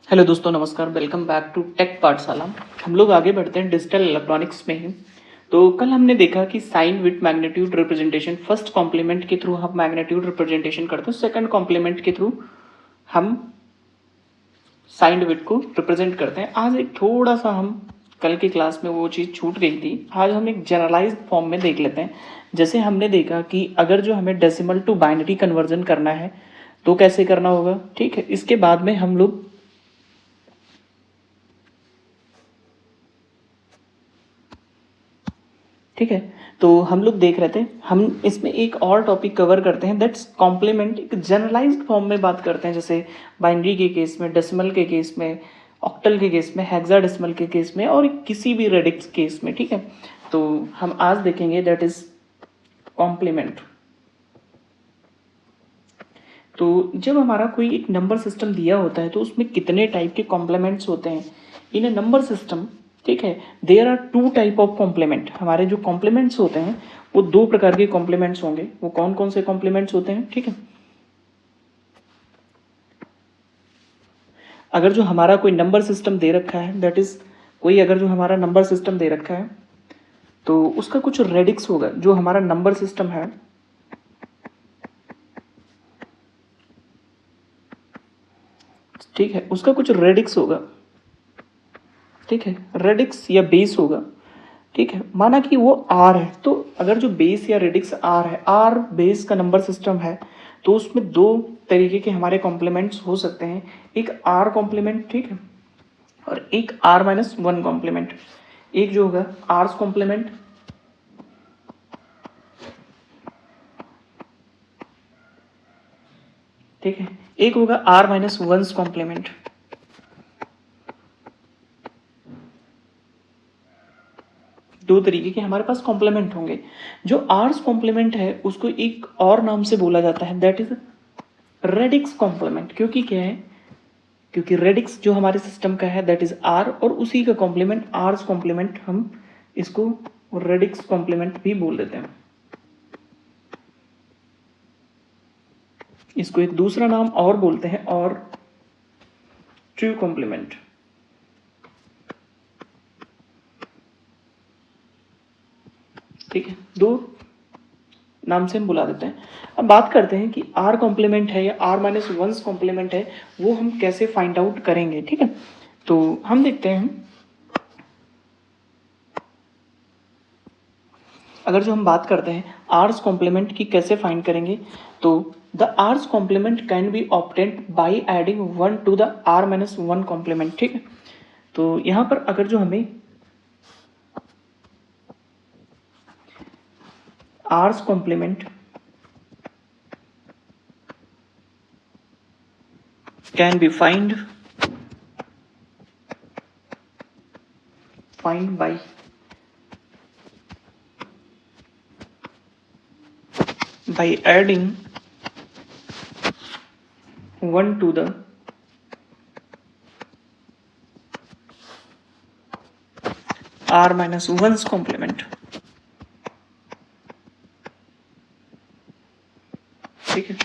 Hello दोस्तों, नमस्कार। Welcome back to take पाठशाला। हम लोग आगे बढ़ते हैं डिजिटल इलेक्ट्रॉनिक्स में ही। तो कल हमने देखा कि sign with magnitude representation first complement के थ्रू हम मैग्नीट्यूड रिप्रेजेंटेशन करते हैं, सेकंड कॉम्प्लीमेंट के थ्रू हम साइन विथ को रिप्रेजेंट करते हैं। आज एक थोड़ा सा हम कल की क्लास में वो चीज़ छूट गई थी, आज हम एक जनरलाइज्ड फॉर्म में देख लेते हैं। जैसे हमने देखा कि अगर जो हमें डेसिमल टू बाइनरी कन्वर्जन करना है तो कैसे करना होगा, ठीक है। इसके बाद में हम लोग ठीक है, तो हम लोग देख रहे थे, हम इसमें एक और टॉपिक कवर करते हैं, दैट्स कॉम्प्लीमेंट। एक जनरलाइज्ड फॉर्म में बात करते हैं, जैसे बाइनरी के केस में, डेसिमल के केस में, ऑक्टल के केस में, हेक्साडेसिमल के केस में और किसी भी रेडिक्स केस में, ठीक है। तो हम आज देखेंगे दैट इज कॉम्प्लीमेंट। तो जब हमारा कोई एक नंबर सिस्टम दिया होता है तो उसमें कितने टाइप के कॉम्प्लीमेंट्स होते हैं इन ए नंबर सिस्टम, ठीक है। There are two type of complement. हमारे जो कॉम्प्लीमेंट्स होते हैं वो दो प्रकार के कॉम्प्लीमेंट्स होंगे। वो कौन कौन से कॉम्प्लीमेंट्स होते हैं, ठीक है। अगर जो हमारा कोई नंबर सिस्टम दे रखा है, दैट इज कोई अगर जो हमारा नंबर सिस्टम दे रखा है तो उसका कुछ रेडिक्स होगा। जो हमारा नंबर सिस्टम है, ठीक है, उसका कुछ रेडिक्स होगा, ठीक है, रेडिक्स या बेस होगा, ठीक है। माना कि वो आर है, तो अगर जो बेस या रेडिक्स आर है, आर बेस का नंबर सिस्टम है, तो उसमें दो तरीके के हमारे कॉम्प्लीमेंट्स हो सकते हैं। एक आर कॉम्प्लीमेंट, ठीक है, और एक आर माइनस वन कॉम्प्लीमेंट। एक जो होगा आर्स कॉम्प्लीमेंट, ठीक है, एक होगा आर माइनस वंस कॉम्प्लीमेंट। दो तरीके के हमारे पास कॉम्प्लीमेंट होंगे। जो आर्स कॉम्प्लीमेंट है उसको एक और नाम से बोला जाता है, दैट इज रेडिक्स कॉम्प्लीमेंट। क्योंकि क्या है, क्योंकि रेडिक्स जो हमारे सिस्टम का है दैट इज आर, और उसी का कॉम्प्लीमेंट आर्स कॉम्प्लीमेंट, हम इसको रेडिक्स कॉम्प्लीमेंट भी बोल देते हैं। इसको एक दूसरा नाम और बोलते हैं, और ट्रू कॉम्प्लीमेंट, ठीक है। दो नाम से हम बुला देते हैं। अब बात करते हैं कि आर कॉम्प्लीमेंट है या आर माइनस वंस कॉम्प्लीमेंट है, वो हम कैसे फाइंड आउट करेंगे, ठीक है। तो हम देखते हैं, अगर जो हम बात करते हैं आर्स कॉम्प्लीमेंट की कैसे फाइंड करेंगे, तो the r's complement can be obtained by adding one to the r minus one complement, ठीक है। तो यहाँ पर अगर जो हमें r's complement can be find by adding 1 to the r minus 1's complement, ठीक है।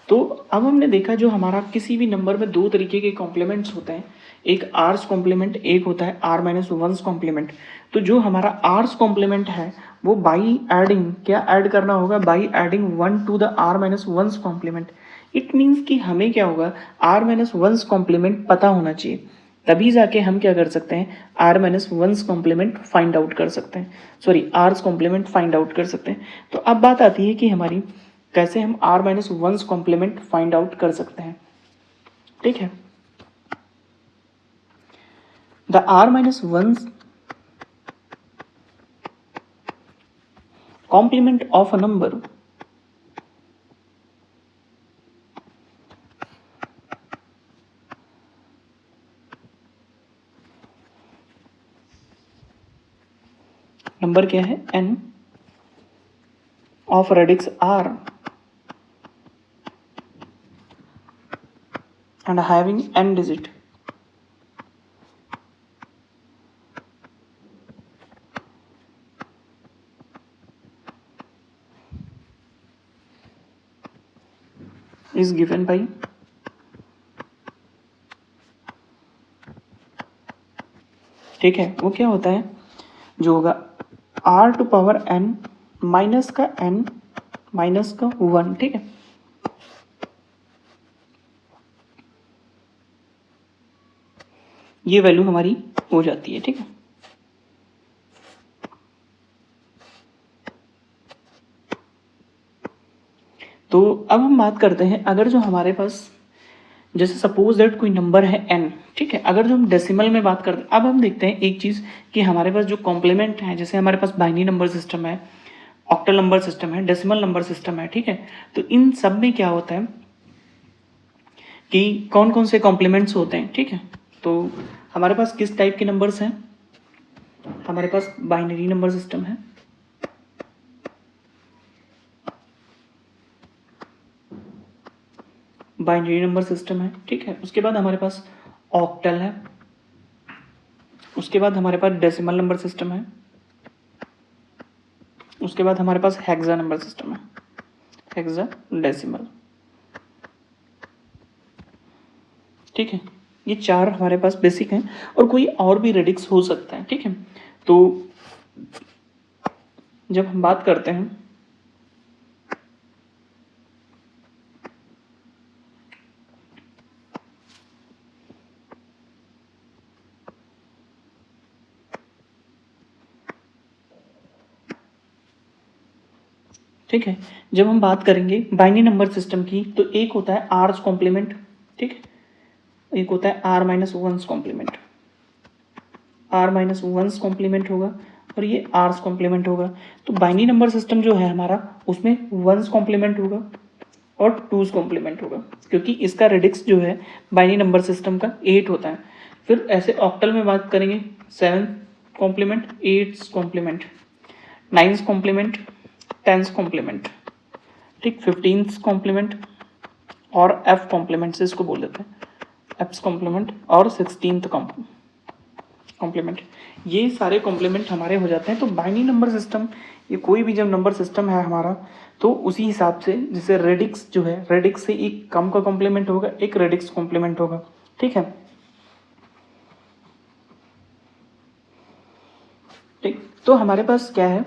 तो अब हमने देखा जो हमारा किसी भी नंबर में दो तरीके के कॉम्प्लीमेंट्स होते हैं, एक आर्स कॉम्प्लीमेंट, एक होता है आर माइनस वंस कॉम्प्लीमेंट। तो जो हमारा आर्स कॉम्प्लीमेंट है वो बाई एडिंग, क्या ऐड करना होगा, by adding one to the r minus one's complement. It means कि हमें क्या होगा, आर माइनस वंस कॉम्प्लीमेंट पता होना चाहिए, तभी जाके हम क्या कर सकते हैं, r minus one's complement find out कर सकते हैं, sorry r's complement find out कर सकते हैं। तो अब बात आती है कि हमारी कैसे हम r minus one's complement find out कर सकते हैं, ठीक है। The r minus one's complement of a number number क्या है, n of radix r and having n digit is given by ठीक है, वो क्या होता है, जो होगा r to power n minus का n माइनस का 1, ठीक है। ये वैल्यू हमारी हो जाती है, ठीक है। तो अब हम बात करते हैं, अगर जो हमारे पास जैसे सपोज दैट कोई नंबर है n, ठीक है, अगर जो हम डेसिमल में बात करते हैं, अब हम देखते हैं एक चीज़ कि हमारे पास जो कॉम्प्लीमेंट है, जैसे हमारे पास बाइनरी नंबर सिस्टम है, ऑक्टल नंबर सिस्टम है, डेसिमल नंबर सिस्टम है, ठीक है। तो इन सब में क्या होता है कि कौन कौन से कॉम्प्लीमेंट्स होते हैं, ठीक है। तो हमारे पास किस टाइप के नंबर्स हैं, हमारे पास बाइनरी नंबर सिस्टम है, बाइनरी नंबर सिस्टम है, ठीक है। उसके बाद हमारे पास ऑक्टल है, उसके बाद हमारे पास डेसिमल नंबर सिस्टम है, उसके बाद हमारे पास हेक्सा नंबर सिस्टम है, हेक्सा डेसिमल, ठीक है। ये चार हमारे पास बेसिक हैं और कोई और भी रेडिक्स हो सकता है, ठीक है। तो जब हम बात करते हैं ठीक है, जब हम बात करेंगे बाइनरी नंबर सिस्टम की, तो एक होता है आर्स कॉम्प्लीमेंट, ठीक है, एक होता है r minus one's complement, r minus one's complement होगा और ये आर्स कॉम्प्लीमेंट होगा। तो बाइनरी नंबर सिस्टम जो है हमारा, उसमें वंस कॉम्प्लीमेंट होगा और टूज कॉम्प्लीमेंट होगा, क्योंकि इसका रेडिक्स जो है बाइनरी नंबर सिस्टम का 8 होता है। फिर ऐसे ऑक्टल में बात करेंगे 7 कॉम्प्लीमेंट, 8 कॉम्प्लीमेंट, 9 कॉम्प्लीमेंट, 10 कॉम्प्लीमेंट, ठीक, 15 कॉम्प्लीमेंट और एफ कॉम्प्लीमेंट से इसको बोल देते हैं, एफ कॉम्प्लीमेंट और 16th कॉम्प्लीमेंट। ये सारे कॉम्प्लीमेंट हमारे हो जाते हैं। तो बाइनरी नंबर सिस्टम, ये कोई भी जब नंबर सिस्टम है हमारा, तो उसी हिसाब से जैसे रेडिक्स जो है, रेडिक्स से एक कम का कॉम्प्लीमेंट होगा, एक रेडिक्स कॉम्प्लीमेंट होगा, ठीक है। ठीक, तो हमारे पास क्या है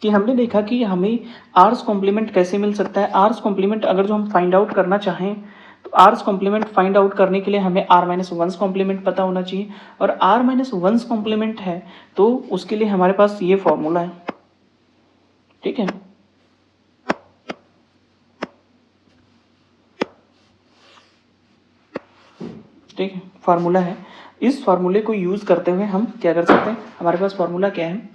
कि हमने देखा कि हमें आर्स कॉम्प्लीमेंट कैसे मिल सकता है। आर्स कॉम्प्लीमेंट अगर जो हम फाइंड आउट करना चाहें, तो आर्स कॉम्प्लीमेंट फाइंड आउट करने के लिए हमें आर माइनस वंस कॉम्प्लीमेंट पता होना चाहिए, और आर माइनस वंस कॉम्प्लीमेंट है तो उसके लिए हमारे पास ये फॉर्मूला है, ठीक है। ठीक है, फार्मूला है। इस फार्मूले को यूज करते हुए हम क्या कर सकते हैं, हमारे पास फार्मूला क्या है,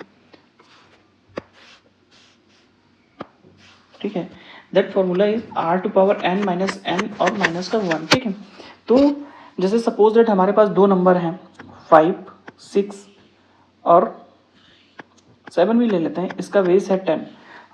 ठीक है, that formula is r to power n minus n और माइनस का 1, ठीक है। तो जैसे सपोज दैट हमारे पास दो नंबर हैं 5, 6 और 7 भी ले लेते हैं, इसका वेस है 10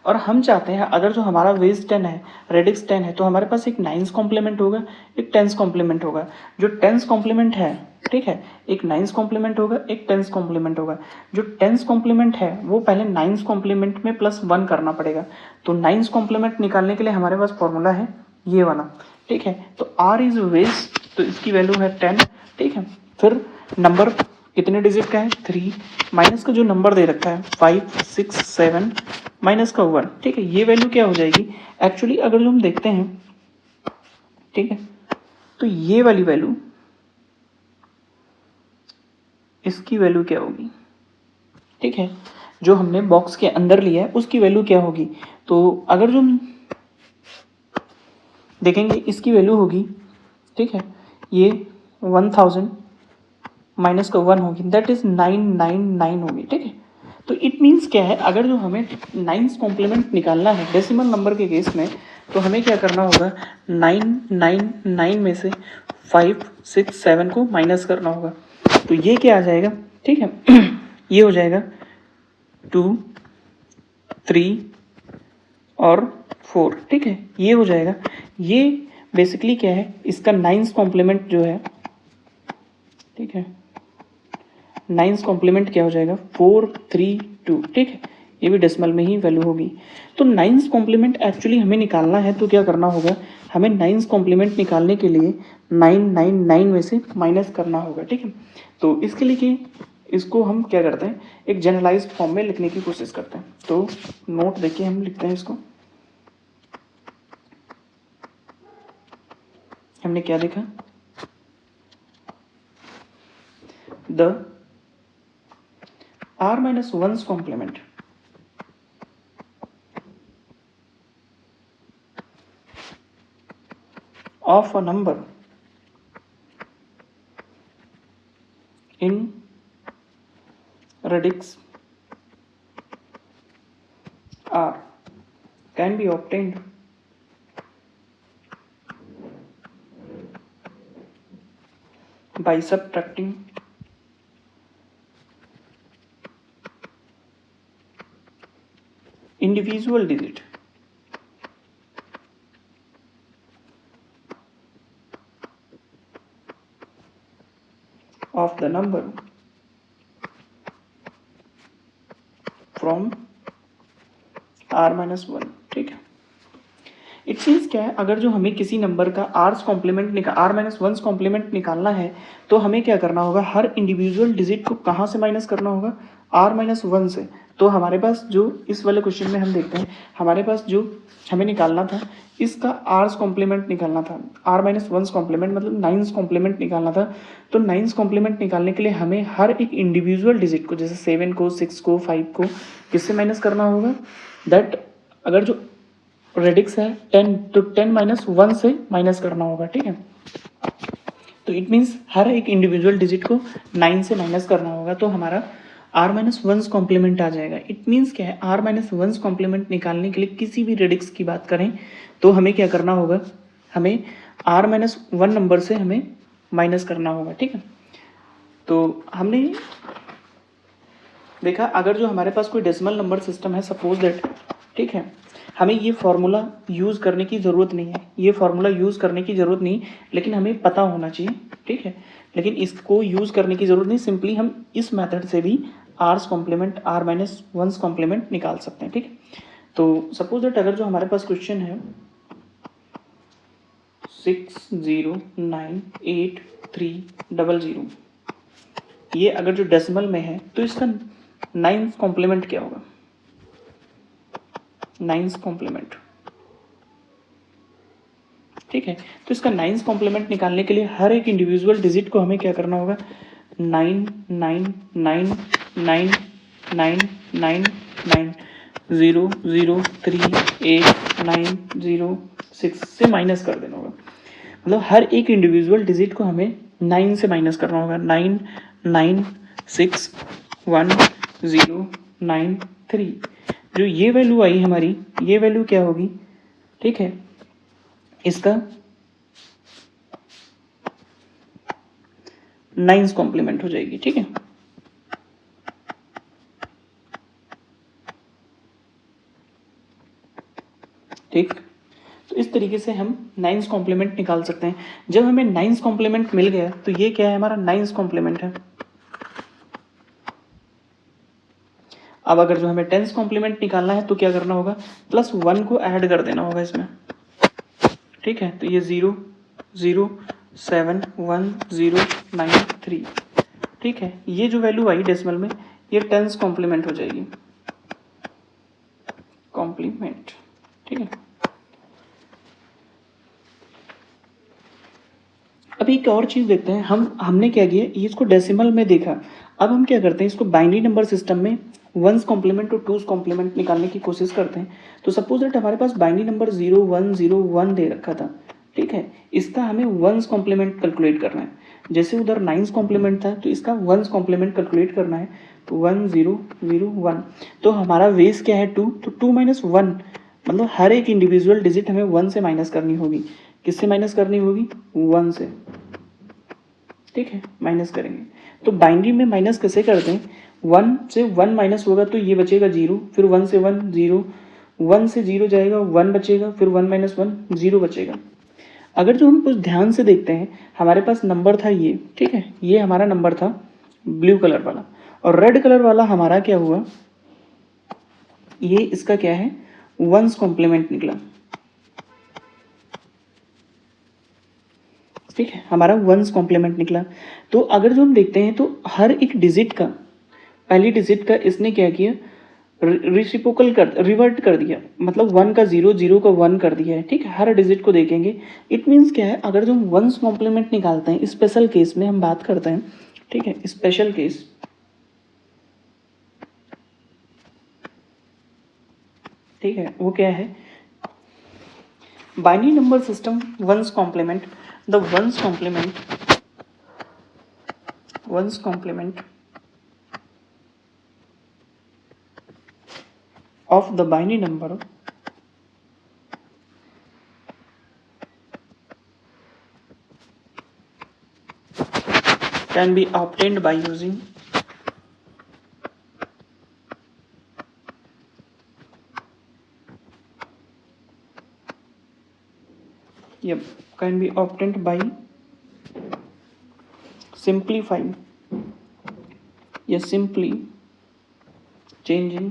और हम चाहते हैं अगर जो हमारा वेस 10 है, रेडिक्स 10 है, तो हमारे पास एक 9th कॉम्प्लीमेंट होगा, एक 10th कॉम्प्लीमेंट होगा। जो 10th कॉम्प्लीमेंट है, ठीक है, एक 9th कॉम्प्लीमेंट होगा, एक 10th कॉम्प्लीमेंट होगा। जो 10th कॉम्प्लीमेंट है वो पहले 9th कॉम्प्लीमेंट में प्लस 1 करना पड़ेगा। तो 9th कॉम्प्लीमेंट निकालने के लिए हमारे पास फॉर्मूला है ये वाला, ठीक है। तो आर इज वेस, तो इसकी वैल्यू है 10, ठीक है। फिर नंबर कितने डिजिट का है, 3, माइनस का जो नंबर दे रखा है 5, 6, 7 माइनस का 1, ठीक है। ये वैल्यू क्या हो जाएगी, एक्चुअली अगर जो हम देखते हैं, ठीक है, तो ये वाली वैल्यू, इसकी वैल्यू क्या होगी, ठीक है, जो हमने बॉक्स के अंदर लिया है उसकी वैल्यू क्या होगी। तो अगर जो हम देखेंगे इसकी वैल्यू होगी, ठीक है, ये 1000 माइनस का 1 होगी, दैट इज 999 होगी, ठीक है। तो इट मीन्स क्या है, अगर जो हमें 9th कॉम्प्लीमेंट निकालना है डेसिमल नंबर के केस में, तो हमें क्या करना होगा, 999 में से 5, 6, 7 को माइनस करना होगा। तो ये क्या आ जाएगा, ठीक है, ये हो जाएगा 2, 3 और 4, ठीक है, ये हो जाएगा। ये बेसिकली क्या है, इसका 9th कॉम्प्लीमेंट जो है, ठीक है, 9th कॉम्प्लीमेंट क्या हो जाएगा, 4, 3, 2, ठीक है, ये भी डेसिमल में ही वैल्यू होगी। तो 9th कॉम्प्लीमेंट एक्चुअली हमें निकालना है, तो क्या करना होगा, हमें 9th कॉम्प्लीमेंट निकालने के लिए 999 में से माइनस करना होगा, ठीक है। तो इसके लिए इसको हम क्या करते हैं, एक जनरलाइज्ड फॉर्म में लिखने की कोशिश करते हैं। तो नोट देखिए हम लिखते हैं इसको, हमने क्या लिखा, the r minus 1's complement of a number in radix r can be obtained by subtracting individual digit of the number from r minus 1। ठीक है, इट मीन्स क्या है, अगर जो हमें किसी नंबर का r's complement r minus 1 complement निकालना है तो हमें क्या करना होगा, हर इंडिविजुअल डिजिट को कहाँ से माइनस करना होगा, r माइनस 1 से। तो हमारे पास जो इस वाले क्वेश्चन में हम देखते हैं, हमारे पास जो हमें निकालना था, इसका आर्स कॉम्प्लीमेंट निकालना था, r माइनस 1 कॉम्प्लीमेंट मतलब 9 कॉम्प्लीमेंट निकालना था। तो 9 कॉम्प्लीमेंट निकालने के लिए हमें हर एक इंडिविजुअल डिजिट को, जैसे 7 को, 6 को, 5 को किससे माइनस करना होगा, दैट अगर जो रेडिक्स है 10 तो 10 माइनस 1 से माइनस करना होगा। ठीक है, तो इट मीन्स हर एक इंडिविजुअल डिजिट को 9 से माइनस करना होगा, तो हमारा r माइनस 1 कॉम्प्लीमेंट आ जाएगा। इट मीन्स क्या है, r माइनस 1 कॉम्प्लीमेंट निकालने के लिए किसी भी रेडिक्स की बात करें तो हमें क्या करना होगा, हमें r माइनस 1 नंबर से हमें माइनस करना होगा। ठीक है, तो हमने देखा अगर जो हमारे पास कोई डेसिमल नंबर सिस्टम है, सपोज दैट, ठीक है, हमें ये फार्मूला यूज़ करने की ज़रूरत नहीं है, ये फार्मूला यूज़ करने की ज़रूरत नहीं, लेकिन हमें पता होना चाहिए। ठीक है, लेकिन इसको यूज़ करने की ज़रूरत नहीं, सिंपली हम इस मेथड से भी r's complement r minus 1 complement निकाल सकते हैं। ठीक है, तो सपोज दैट अगर जो हमारे पास क्वेश्चन है 609830, ये अगर जो डेसिमल में है तो इसका 9 कॉम्प्लीमेंट क्या होगा, 9 कॉम्प्लीमेंट। ठीक है, तो इसका 9 कॉम्प्लीमेंट निकालने के लिए हर एक इंडिविजुअल डिजिट को हमें क्या करना होगा, 9 9 9 9 9 9 9 0 0 3 8 9 0 6 से माइनस कर देना होगा। मतलब हर एक इंडिविजुअल डिजिट को हमें 9 से माइनस करना होगा, 9 9 6 1 0 9 3। जो ये वैल्यू आई हमारी, ये वैल्यू क्या होगी, ठीक है, इसका 9 कॉम्प्लीमेंट हो जाएगी। ठीक है, ठीक, तो इस तरीके से हम 9 कॉम्प्लीमेंट निकाल सकते हैं। जब हमें 9 कॉम्प्लीमेंट मिल गया तो ये क्या है, हमारा 9 कॉम्प्लीमेंट है। अब अगर जो हमें 10 कॉम्प्लीमेंट निकालना है तो क्या करना होगा, +1 को ऐड कर देना होगा इसमें। ठीक है, तो ये 0 0 7 1 0 9 3। ठीक है, ये जो वैल्यू आई डेसिमल में, ये 10 कॉम्प्लीमेंट हो जाएगी, कॉम्प्लीमेंट। ठीक है, अब एक और चीज़ देखते हैं, हमने क्या किया, ये इसको डेसिमल में देखा। अब हम क्या करते हैं, इसको बाइनरी नंबर सिस्टम में 1's कॉम्प्लीमेंट और 2's कॉम्प्लीमेंट निकालने की कोशिश करते हैं। तो सपोज दैट हमारे पास बाइनरी नंबर 0 1 0 1 दे रखा था। ठीक है, इसका हमें 1's कॉम्प्लीमेंट कैलकुलेट करना है। जैसे उधर 9's कॉम्प्लीमेंट था तो इसका 1's कॉम्प्लीमेंट कैलकुलेट करना है, तो 1 0 0 1। तो हमारा वेस क्या है 2, तो 2 माइनस 1, मतलब हर एक इंडिविजुअल डिजिट हमें 1 से माइनस करनी होगी। किससे माइनस करनी होगी, 1 से। ठीक है, माइनस करेंगे तो बाइनरी में माइनस कैसे करते हैं, 1 से 1 माइनस होगा तो ये बचेगा 0, फिर 1 से 1 0, 1 से 0 जाएगा 1 बचेगा, फिर 1 माइनस 1 0 बचेगा। अगर जो हम कुछ ध्यान से देखते हैं, हमारे पास नंबर था ये, ठीक है, ये हमारा नंबर था ब्लू कलर वाला, और रेड कलर वाला हमारा क्या हुआ, ये इसका क्या है, 1's कॉम्प्लीमेंट निकला। ठीक है, हमारा वंस कॉम्प्लीमेंट निकला। तो अगर जो हम देखते हैं तो हर एक डिजिट का, पहली डिजिट का इसने क्या किया, रिसिप्रोकल कर, रिवर्ट कर दिया, मतलब 1 का 0, 0 का 1 कर दिया है। ठीक है, हर डिजिट को देखेंगे। इट मीन्स क्या है, अगर जो हम वंस कॉम्प्लीमेंट निकालते हैं, स्पेशल केस में हम बात करते हैं, ठीक है, स्पेशल केस, ठीक है, वो क्या है, binary number system one's complement, the one's complement of the binary number can be obtained by using can be obtained by simplifying simply changing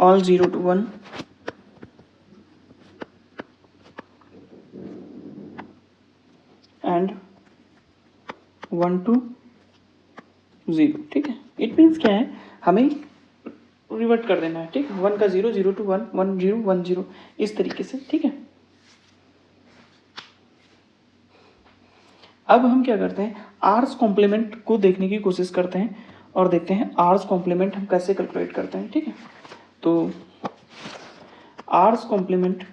all 0 to 1 and 1 to 0। ठीक है, इट मीन्स क्या है, हमें रिवर्ट कर देना है। ठीक है, 1 का 0, 0 to 1, 1 0 1 0, इस तरीके से। ठीक है, अब हम क्या करते हैं, आर्स कॉम्प्लीमेंट को देखने की कोशिश करते हैं और देखते हैं आर्स कॉम्प्लीमेंट हम कैसे कैलकुलेट करते हैं। ठीक है, तो आर्स कॉम्प्लीमेंट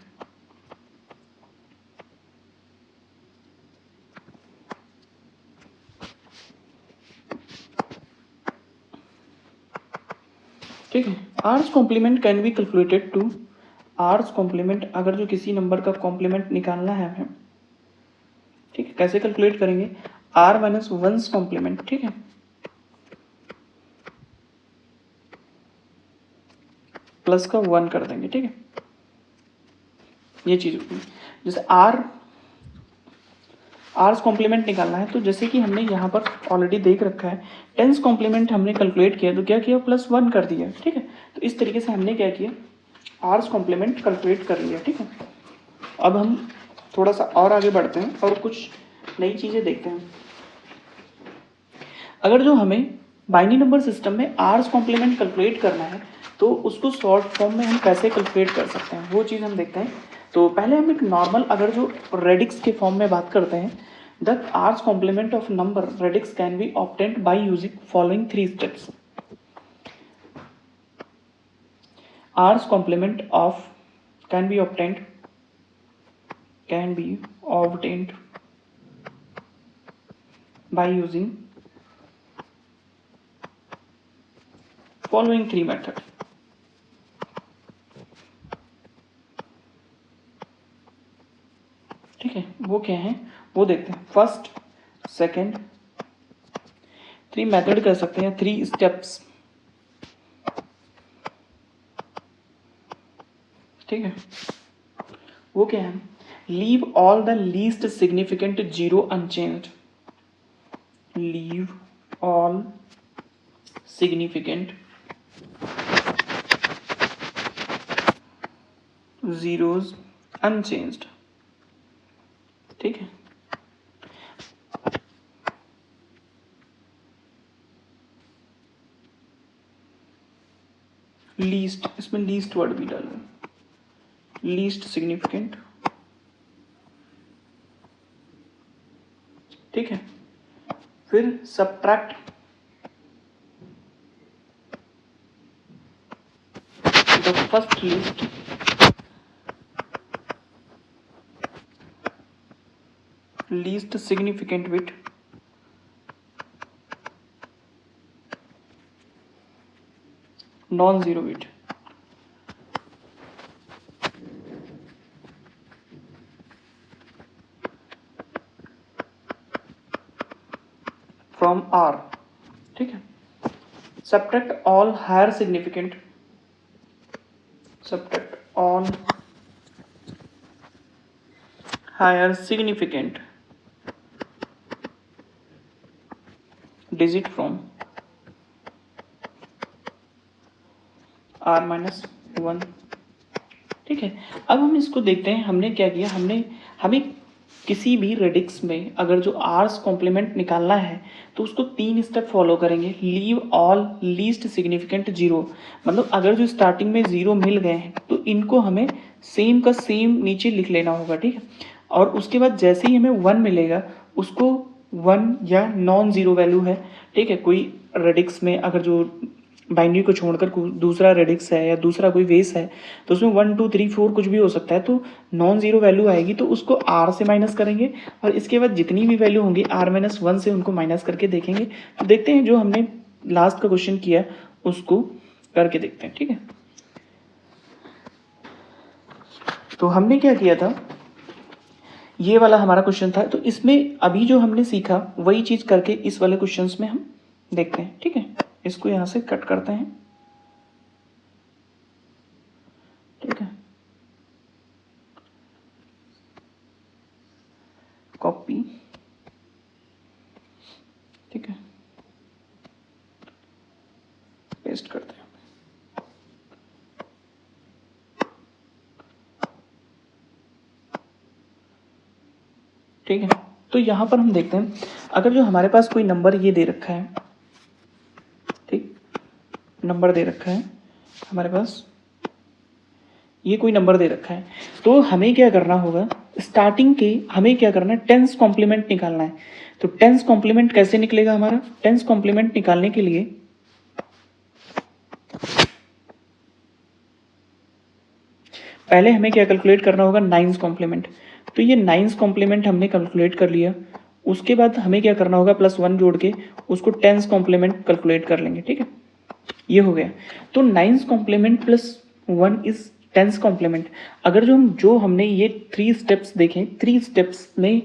ठीक है, r's complement can be calculated to, r's complement, अगर जो किसी नंबर का कॉम्प्लीमेंट निकालना है हमें, ठीक है, कैसे कैलकुलेट करेंगे, आर माइनस वंस कॉम्प्लीमेंट। ठीक है, प्लस का 1 कर देंगे। ठीक है, ये चीज होगी। जैसे आर्स कॉम्प्लीमेंट निकालना है, तो जैसे कि हमने यहाँ पर ऑलरेडी देख रखा है, टेंस कॉम्प्लीमेंट हमने कैलकुलेट किया, तो क्या किया, प्लस 1 कर दिया। ठीक है, तो इस तरीके से हमने क्या किया, आर्स कॉम्प्लीमेंट कैलकुलेट कर लिया। ठीक है, अब हम थोड़ा सा और आगे बढ़ते हैं और कुछ नई चीज़ें देखते हैं। अगर जो हमें बाइनरी नंबर सिस्टम में आर्स कॉम्प्लीमेंट कैलकुलेट करना है, तो उसको शॉर्ट फॉर्म में हम कैसे कैलकुलेट कर सकते हैं, वो चीज़ हम देखते हैं। तो पहले हम एक नॉर्मल, अगर जो रेडिक्स के फॉर्म में बात करते हैं, the r's complement of number radix can be obtained by using following 3 steps. R's complement of can be obtained by using following 3 method। ठीक है, वो क्या है, वो देखते हैं। फर्स्ट, सेकंड, 3 मेथड कर सकते हैं, 3 स्टेप्स। ठीक है, वो क्या है, leave all the least significant zero unchanged, leave all significant zeros unchanged. ठीक है, लीस्ट, इसमें लीस्ट वर्ड भी डालो, लीस्ट सिग्निफिकेंट। ठीक है, फिर subtract the first least significant bit non zero bit. From r. ठीक है, subtract all higher significant, subtract all higher significant digit from r minus 1 ठीक है। अब हम इसको देखते हैं, हमने क्या किया, हमें किसी भी रेडिक्स में अगर जो आर्स कॉम्प्लीमेंट निकालना है तो उसको 3 स्टेप फॉलो करेंगे। Leave all least significant zero, मतलब अगर जो स्टार्टिंग में जीरो मिल गए हैं तो इनको हमें सेम का सेम नीचे लिख लेना होगा, ठीक है। और उसके बाद जैसे ही हमें 1 मिलेगा उसको 1 या नॉन जीरो वैल्यू है, ठीक है, कोई रेडिक्स में अगर जो बाइनरी को छोड़कर दूसरा रेडिक्स है या दूसरा कोई वेस है तो उसमें 1 2 3 4 कुछ भी हो सकता है, तो नॉन जीरो वैल्यू आएगी तो उसको आर से माइनस करेंगे और इसके बाद जितनी भी वैल्यू होंगी R-1 से उनको माइनस करके देखेंगे। तो देखते हैं जो हमने लास्ट का क्वेश्चन किया उसको करके देखते हैं, ठीक है। तो हमने क्या किया था, ये वाला हमारा क्वेश्चन था, तो इसमें अभी जो हमने सीखा वही चीज करके इस वाले क्वेश्चंस में हम देखते हैं, ठीक है। इसको यहां से कट करते हैं, ठीक है, कॉपी, ठीक है, पेस्ट करते हैं। ठीक है, तो यहां पर हम देखते हैं अगर जो हमारे पास कोई नंबर ये दे रखा है, ठीक, नंबर दे रखा है हमारे पास, ये कोई नंबर दे रखा है, तो हमें क्या करना होगा, स्टार्टिंग के हमें क्या करना है, टेंस कॉम्प्लीमेंट निकालना है। तो टेंस कॉम्प्लीमेंट कैसे निकलेगा हमारा, टेंस कॉम्प्लीमेंट निकालने के लिए पहले हमें क्या कैलकुलेट करना होगा, नाइन्स कॉम्प्लीमेंट। तो ये नाइन्स कॉम्प्लीमेंट हमने कैलकुलेट कर लिया, उसके बाद हमें क्या करना होगा, +1 जोड़ के उसको टेंस कॉम्प्लीमेंट कैलकुलेट कर लेंगे, ठीक है, ये हो गया। तो nines complement +1 is tens complement. अगर जो हमने ये 3 स्टेप्स देखे, 3 स्टेप्स में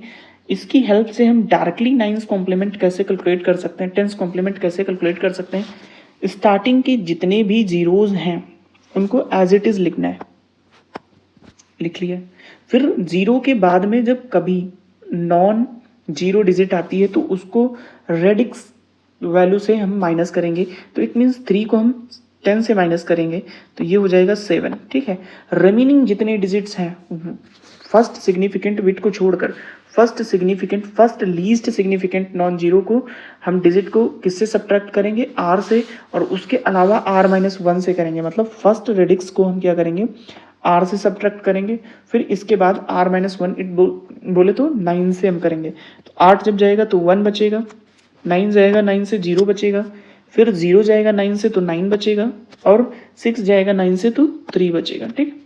इसकी हेल्प से हम डायरेक्टली नाइन्स कॉम्प्लीमेंट कैसे कैलकुलेट कर सकते हैं, टेंस कॉम्प्लीमेंट कैसे कैलकुलेट कर सकते हैं। स्टार्टिंग के जितने भी जीरोज हैं उनको एज इट इज लिखना है, लिख लिया। फिर जीरो के बाद में जब कभी नॉन जीरो डिजिट आती है तो उसको रेडिक्स वैल्यू से हम माइनस करेंगे, तो इट मीन्स 3 को हम 10 से माइनस करेंगे तो ये हो जाएगा 7, ठीक है। रिमेनिंग जितने डिजिट्स हैं फर्स्ट सिग्निफिकेंट बिट को छोड़कर first least significant non zero को हम डिजिट को किससे सब्ट्रैक्ट करेंगे, आर से, और उसके अलावा R-1 से करेंगे। मतलब फर्स्ट रेडिक्स को हम क्या करेंगे, आर से सब्ट्रैक्ट करेंगे, फिर इसके बाद R-1 इट बोले तो 9 से हम करेंगे। तो 8 जब जाएगा तो 1 बचेगा, 9 जाएगा 9 से 0 बचेगा, फिर 0 जाएगा 9 से तो 9 बचेगा, और 6 जाएगा 9 से तो 3 बचेगा, ठीक।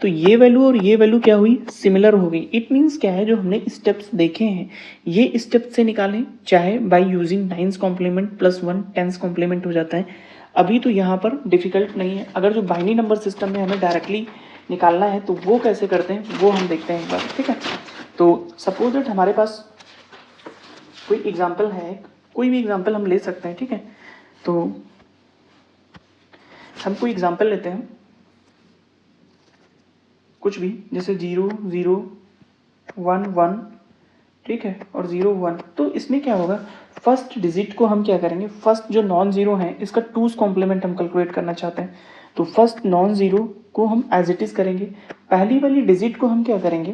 तो ये वैल्यू और ये वैल्यू क्या हुई, सिमिलर हो गई। इट मीन्स क्या है, जो हमने स्टेप्स देखे हैं ये स्टेप से निकालें, चाहे by using nines complement +1 tens complement हो जाता है। अभी तो यहाँ पर डिफिकल्ट नहीं है। अगर जो बाइनरी नंबर सिस्टम में हमें डायरेक्टली निकालना है तो वो कैसे करते हैं वो हम देखते हैं एक बार, ठीक है। तो सपोज दैट हमारे पास कोई एग्जाम्पल है, कोई भी एग्जाम्पल हम ले सकते हैं, ठीक है। तो हम कोई एग्जाम्पल लेते हैं कुछ भी, जैसे 0 0 1 1, ठीक है, और 0 1। तो इसमें क्या होगा, फर्स्ट डिजिट को हम क्या करेंगे, फर्स्ट जो नॉन जीरो है इसका 2's कॉम्प्लीमेंट हम कैलकुलेट करना चाहते हैं, तो फर्स्ट नॉन जीरो को हम एज इट इज करेंगे। पहली वाली डिजिट को हम क्या करेंगे,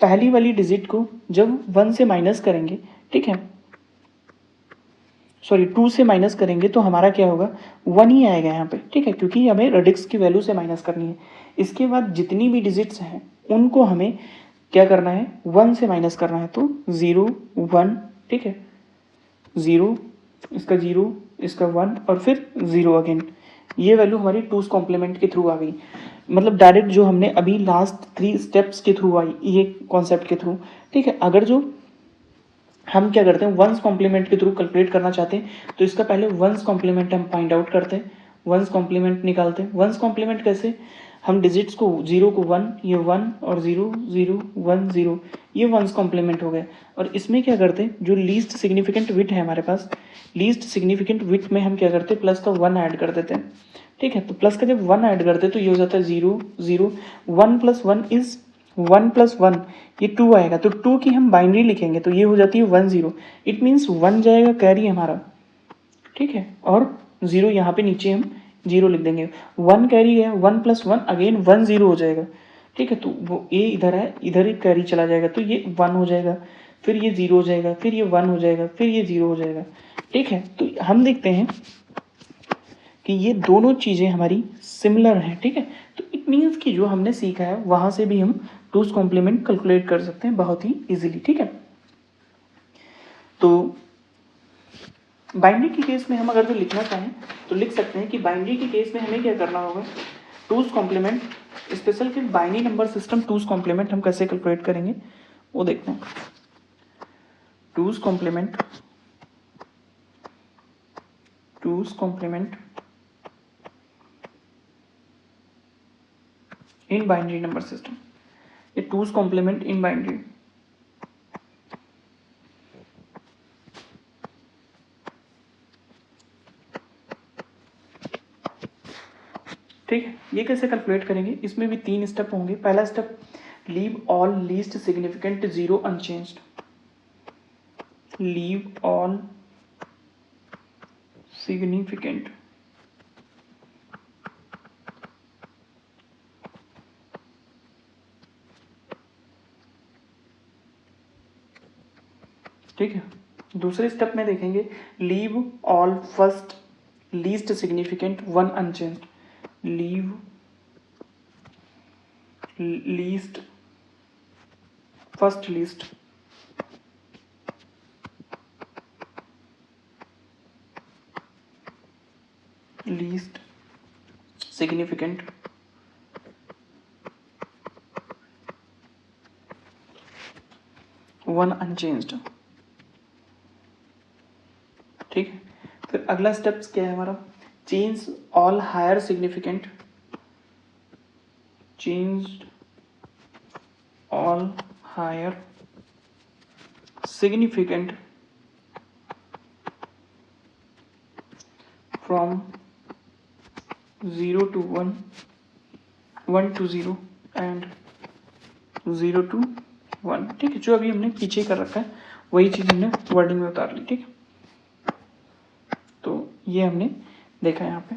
पहली वाली डिजिट को जब 1 से माइनस करेंगे, ठीक है, सॉरी 2 से माइनस करेंगे तो हमारा क्या होगा, 1 ही आएगा यहाँ पे, ठीक है, क्योंकि हमें रेडिक्स की वैल्यू से माइनस करनी है। इसके बाद जितनी भी डिजिट्स हैं उनको हमें क्या करना है, 1 से माइनस करना है, तो 0 1, ठीक है, 0 इसका 0 इसका 1 और फिर 0 अगेन। ये वैल्यू हमारी 2's कॉम्प्लीमेंट के थ्रू आ गई, मतलब डायरेक्ट जो हमने अभी लास्ट 3 स्टेप्स के थ्रू आई, ये कॉन्सेप्ट के थ्रू, ठीक है। अगर जो हम क्या करते हैं, 1's कॉम्प्लीमेंट के थ्रू कैलकुलेट करना चाहते हैं तो इसका पहले 1's कॉम्प्लीमेंट हम फाइंड आउट करते हैं, 1's कॉम्प्लीमेंट निकालते हैं। 1's कॉम्प्लीमेंट कैसे, हम डिजिट्स को 0 को 1, ये 1 और 0 0 1 0, ये 1's कॉम्प्लीमेंट हो गया। और इसमें क्या करते हैं, जो लीस्ट सिग्निफिकेंट बिट है हमारे पास, लीस्ट सिग्निफिकेंट बिट में हम क्या करते हैं, प्लस का 1 ऐड कर देते हैं, ठीक है। तो प्लस का जब 1 ऐड करते हैं तो ये हो जाता है 0 0, 1 + 1 इज 1 + 1, ये 2 आएगा, तो 2 की हम बाइनरी लिखेंगे तो ये हो जाती है 1 0। इट मीन्स 1 जाएगा कैरी हमारा, ठीक है, और 0 यहाँ पे नीचे हम जीरो लिख देंगे, 1 कैरी गया, 1 + 1 अगेन 1 0 हो जाएगा, ठीक है। तो वो ए इधर है, इधर एक कैरी चला जाएगा तो ये 1 हो जाएगा, फिर ये 0 हो जाएगा, फिर ये 1 हो जाएगा, फिर ये 0 हो जाएगा, ठीक है। तो हम देखते हैं कि ये दोनों चीज़ें हमारी सिमिलर हैं, ठीक है। तो इट मीन्स कि जो हमने सीखा है वहाँ से भी हम 2's कॉम्प्लीमेंट कैलकुलेट कर सकते हैं बहुत ही इजीली, ठीक है। तो बाइनरी के केस में हम अगर जो लिखना चाहें तो लिख सकते हैं कि बाइनरी के केस में हमें क्या करना होगा, 2's कॉम्प्लीमेंट स्पेशल के binary number system 2's complement हम कैसे कैलकुलेट करेंगे वो देखते हैं। 2's complement in binary number system, ये 2's कॉम्प्लीमेंट इन बाइनरी, ठीक है। ये कैसे कैलकुलेट करेंगे, इसमें भी 3 स्टेप होंगे। पहला step, leave all least significant zero unchanged, leave all significant ठीक है। दूसरे स्टेप में देखेंगे, leave all first least significant 1 unchanged, leave least first least least significant 1 unchanged, ठीक है। फिर अगला स्टेप्स क्या है हमारा, change all higher significant, change all higher significant from 0 to 1, 1 to 0 and 0 to 1, ठीक है। जो अभी हमने पीछे कर रखा है वही चीज़ हमने वर्डिंग में उतार ली, ठीक है। तो ये हमने देखा यहाँ पे,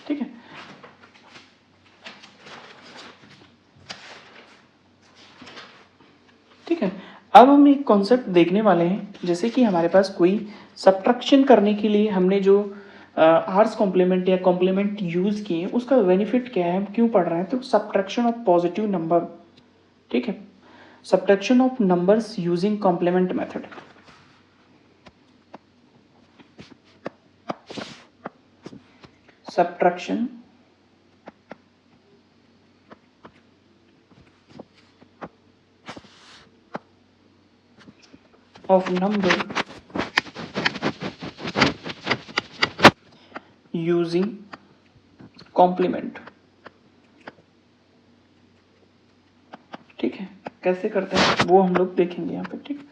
ठीक है। ठीक है, अब हम एक कॉन्सेप्ट देखने वाले हैं, जैसे कि हमारे पास कोई सब्ट्रैक्शन करने के लिए हमने जो आर्स कॉम्प्लीमेंट या कॉम्प्लीमेंट यूज़ किए उसका बेनिफिट क्या है, हम क्यों पढ़ रहे हैं। तो सब्ट्रैक्शन ऑफ पॉजिटिव नंबर, ठीक है, subtraction of numbers using complement method, subtraction of number using complement, ठीक है। कैसे करते हैं वो हम लोग देखेंगे यहाँ पे, ठीक।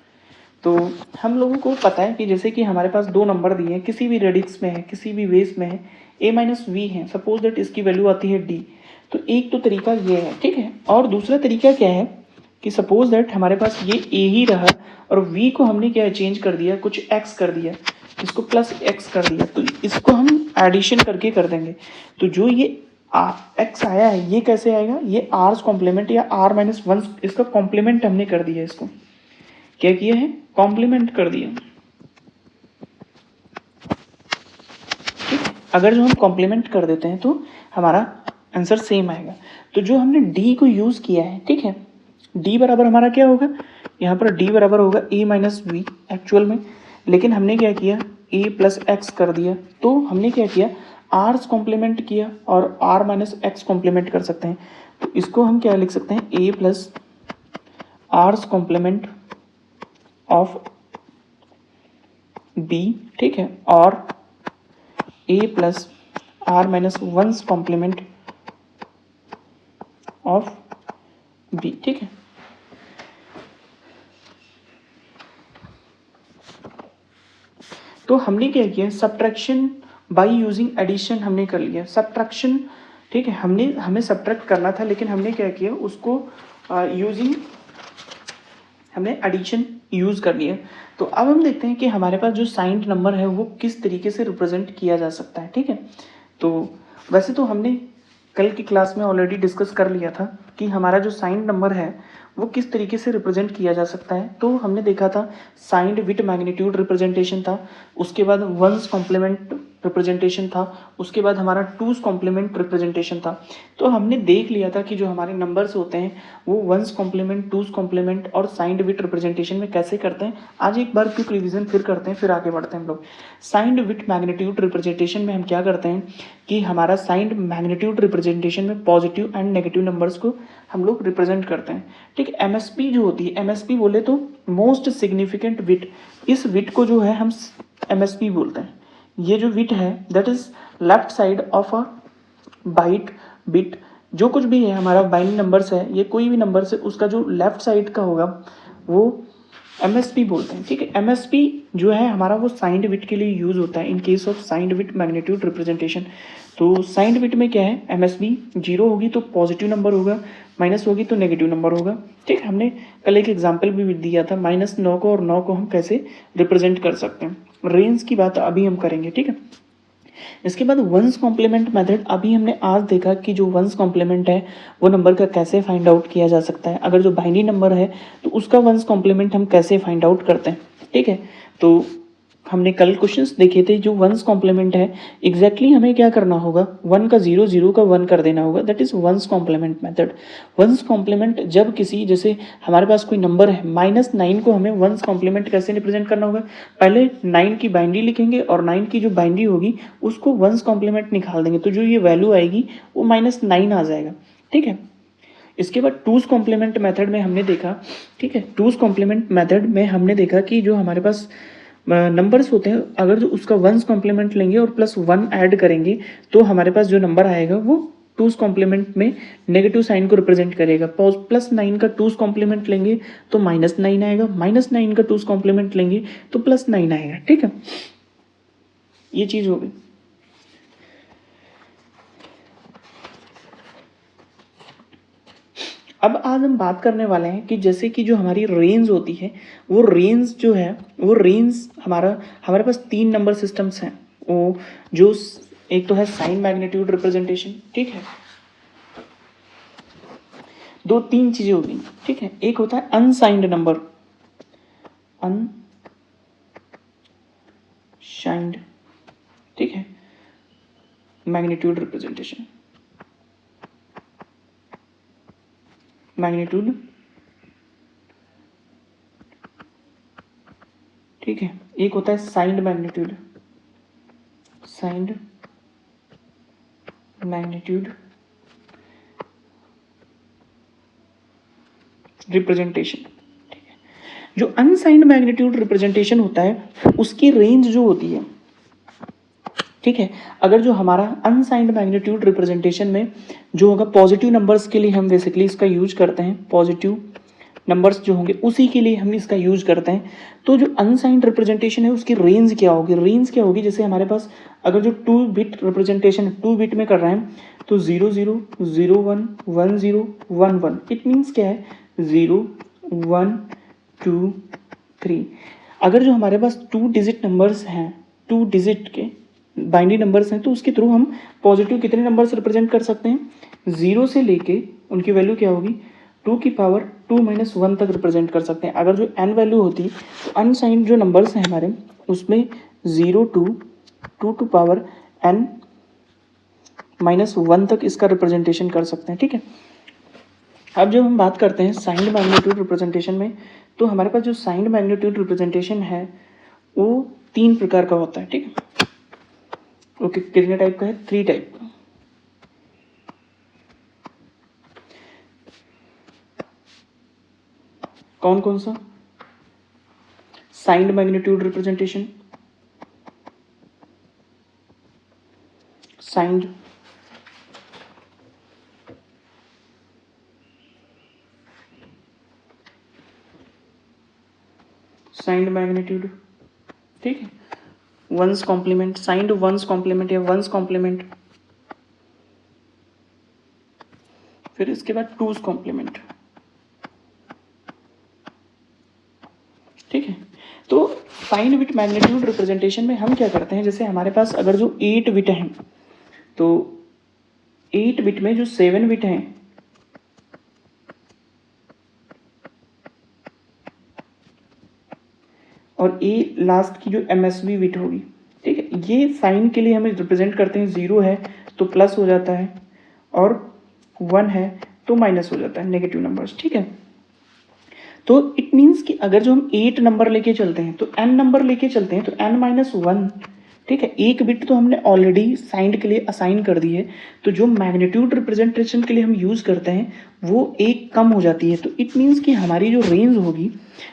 तो हम लोगों को पता है कि जैसे कि हमारे पास दो नंबर दिए हैं, किसी भी रेडिक्स में है, किसी भी बेस में है, a - v है, सपोज दैट इसकी वैल्यू आती है d। तो एक तो तरीका ये है, ठीक है। और दूसरा तरीका क्या है कि सपोज दैट हमारे पास ये a ही रहा और v को हमने क्या चेंज कर दिया, कुछ x कर दिया, इसको +x कर दिया, तो इसको हम एडिशन करके कर देंगे। तो जो ये x आया है ये कैसे आएगा, ये आर्स कॉम्प्लीमेंट या r-1 इसका कॉम्प्लीमेंट हमने कर दिया, इसको क्या किया है, कॉम्प्लीमेंट कर दिया, ठीक है। अगर जो हम कॉम्प्लीमेंट कर देते हैं तो हमारा आंसर सेम आएगा। तो जो हमने d को यूज़ किया है, ठीक है, d बराबर हमारा क्या होगा, यहाँ पर d बराबर होगा a - v एक्चुअल में, लेकिन हमने क्या किया, a + x कर दिया। तो हमने क्या किया, आर्स कॉम्प्लीमेंट किया और r - x कॉम्प्लीमेंट कर सकते हैं। तो इसको हम क्या लिख सकते हैं, a + r's complement of b, ठीक है, और a + r-1 complement of b, ठीक है। तो हमने क्या किया, सब्ट्रैक्शन बाय यूजिंग एडिशन हमने कर लिया, सब्ट्रैक्शन, ठीक है। हमें सब्ट्रैक्ट करना था, लेकिन हमने क्या किया, उसको यूजिंग हमने एडिशन यूज़ कर लिया। तो अब हम देखते हैं कि हमारे पास जो साइंड नंबर है वो किस तरीके से रिप्रेजेंट किया जा सकता है, ठीक है। तो वैसे तो हमने कल की क्लास में ऑलरेडी डिस्कस कर लिया था कि हमारा जो साइंड नंबर है वो किस तरीके से रिप्रेजेंट किया जा सकता है। तो हमने देखा था साइंड विथ मैग्नीट्यूड रिप्रेजेंटेशन था, उसके बाद वंस कॉम्प्लीमेंट रिप्रेजेंटेशन था, उसके बाद हमारा टूज कॉम्प्लीमेंट रिप्रेजेंटेशन था। तो हमने देख लिया था कि जो हमारे नंबर्स होते हैं वो वंस कॉम्प्लीमेंट, टूज कॉम्प्लीमेंट और साइंड विथ रिप्रेजेंटेशन में कैसे करते हैं। आज एक बार क्विक रिवीजन फिर करते हैं, फिर आगे बढ़ते हैं हम लोग। साइंड विथ मैग्नीट्यूड रिप्रेजेंटेशन में हम क्या करते हैं कि हमारा साइंड मैग्नीट्यूड रिप्रेजेंटेशन में पॉजिटिव एंड नेगेटिव नंबर्स को हम लोग रिप्रेजेंट करते हैं। ठीक है, एमएसपी जो होती है, एमएसपी बोले तो मोस्ट सिग्निफिकेंट विट, इस विट को जो है हम एमएसपी बोलते हैं। ये जो विट है that is left side of a byte bit, जो कुछ भी है हमारा बाइनरी नंबर्स है, ये कोई भी नंबर से उसका जो लेफ्ट साइड का होगा वो एमएसपी बोलते हैं। ठीक है, एमएसपी जो है हमारा वो साइंड विट के लिए यूज होता है in case of signed bit magnitude representation. तो साइंड विट में क्या है, एमएसबी 0 होगी तो पॉजिटिव नंबर होगा, माइनस होगी तो नेगेटिव नंबर होगा। ठीक है, हमने कल एक एग्जाम्पल भी दिया था -9 को और 9 को हम कैसे रिप्रेजेंट कर सकते हैं। रेंज की बात अभी हम करेंगे। ठीक है, इसके बाद वंस कॉम्प्लीमेंट मेथड अभी हमने आज देखा कि जो वंस कॉम्प्लीमेंट है वो नंबर का कैसे फाइंड आउट किया जा सकता है। अगर जो बाइनरी नंबर है तो उसका वंस कॉम्प्लीमेंट हम कैसे फाइंड आउट करते हैं। ठीक है, तो हमने कल क्वेश्चंस देखे थे, जो वंस कॉम्प्लीमेंट है एग्जैक्टली हमें क्या करना होगा, 1 का 0, 0 का 1 कर देना होगा, that is one's complement method. One's complement जब किसी, जैसे हमारे पास कोई नंबर है -9 को हमें वंस कॉम्प्लीमेंट कैसे रिप्रेजेंट करना होगा, पहले 9 की बाइनरी लिखेंगे और 9 की जो बाइनरी होगी उसको वंस कॉम्प्लीमेंट निकाल देंगे, तो जो ये वैल्यू आएगी वो -9 आ जाएगा। ठीक है, इसके बाद टूज कॉम्प्लीमेंट मेथड में हमने देखा, ठीक है, टूज कॉम्प्लीमेंट मेथड में हमने देखा कि जो हमारे पास नंबर्स होते हैं अगर जो उसका वंस कॉम्प्लीमेंट लेंगे और +1 ऐड करेंगे तो हमारे पास जो नंबर आएगा वो टूज कॉम्प्लीमेंट में नेगेटिव साइन को रिप्रेजेंट करेगा। +9 का टूज कॉम्प्लीमेंट लेंगे तो -9 आएगा, -9 का टूज कॉम्प्लीमेंट लेंगे तो +9 आएगा। ठीक है, ये चीज हो गई। अब आज हम बात करने वाले हैं कि जैसे कि जो हमारी रेंज होती है वो रेंज जो है वो रेंज हमारे पास 3 नंबर सिस्टम्स हैं। वो जो एक तो है साइन मैग्नीट्यूड रिप्रेजेंटेशन, ठीक है, 2-3 चीजें होगी। ठीक है, एक होता है अनसाइंड नंबर, अनसाइंड, ठीक है, मैग्नीट्यूड रिप्रेजेंटेशन, मैग्नीट्यूड, ठीक है, एक होता है signed magnitude, signed magnitude representation. ठीक है, जो अनसाइंड मैग्नीट्यूड रिप्रेजेंटेशन होता है उसकी रेंज जो होती है, ठीक है, अगर जो हमारा अनसाइंड मैग्नीट्यूड रिप्रेजेंटेशन में जो होगा पॉजिटिव नंबर्स के लिए हम बेसिकली इसका यूज करते हैं, पॉजिटिव नंबर्स जो होंगे उसी के लिए हम इसका यूज करते हैं। तो जो अनसाइंड रिप्रेजेंटेशन है उसकी रेंज क्या होगी, रेंज क्या होगी, जैसे हमारे पास अगर जो 2 बिट रिप्रेजेंटेशन 2 बिट में कर रहे हैं तो 0 0 0 1 1 0 1 1, इट मीन्स क्या है 0 1 2 3। अगर जो हमारे पास 2 डिजिट नंबर्स हैं, 2 डिजिट के बाइनरी नंबर्स हैं, तो उसके थ्रू हम पॉजिटिव कितने नंबर्स रिप्रेजेंट कर सकते हैं, 0 से लेके उनकी वैल्यू क्या होगी 2 की पावर 2 - 1 तक रिप्रेजेंट कर सकते हैं। अगर जो n वैल्यू होती तो अनसाइंड जो नंबर्स हैं हमारे उसमें 0 2 2 टू पावर n -1 तक इसका रिप्रेजेंटेशन कर सकते हैं। ठीक है, अब जब हम बात करते हैं साइंड मैग्नीट्यूड रिप्रेजेंटेशन में, तो हमारे पास जो साइंड मैग्नीट्यूड रिप्रेजेंटेशन है वो 3 प्रकार का होता है। ठीक है, ओके, कितने टाइप का है, 3 टाइप का। कौन कौन सा, signed magnitude representation, signed signed magnitude, ठीक है, one's complement, signed one's complement या वंस कॉम्प्लीमेंट, फिर इसके बाद टूज कॉम्प्लीमेंट। ठीक है, तो साइंड विथ मैग्नीट्यूड रिप्रेजेंटेशन में हम क्या करते हैं, जैसे हमारे पास अगर जो 8 बिट हैं तो 8 बिट में जो 7 बिट हैं और ए लास्ट की जो MSB बिट होगी, ठीक है। ये साइन के लिए हमें रिप्रेजेंट करते हैं, 0 है तो प्लस हो जाता है और 1 है तो माइनस हो जाता है, नेगेटिव नंबर्स, ठीक है। तो इट मीन्स कि अगर जो हम 8 नंबर लेके चलते हैं तो n नंबर लेके चलते हैं तो n-1, ठीक है। एक बिट तो हमने ऑलरेडी साइंड के लिए असाइन कर दी है, तो जो मैग्नीट्यूड रिप्रेजेंटेशन के लिए हम यूज़ करते हैं वो एक कम हो जाती है। तो इट मीन्स कि हमारी जो रेंज होगी,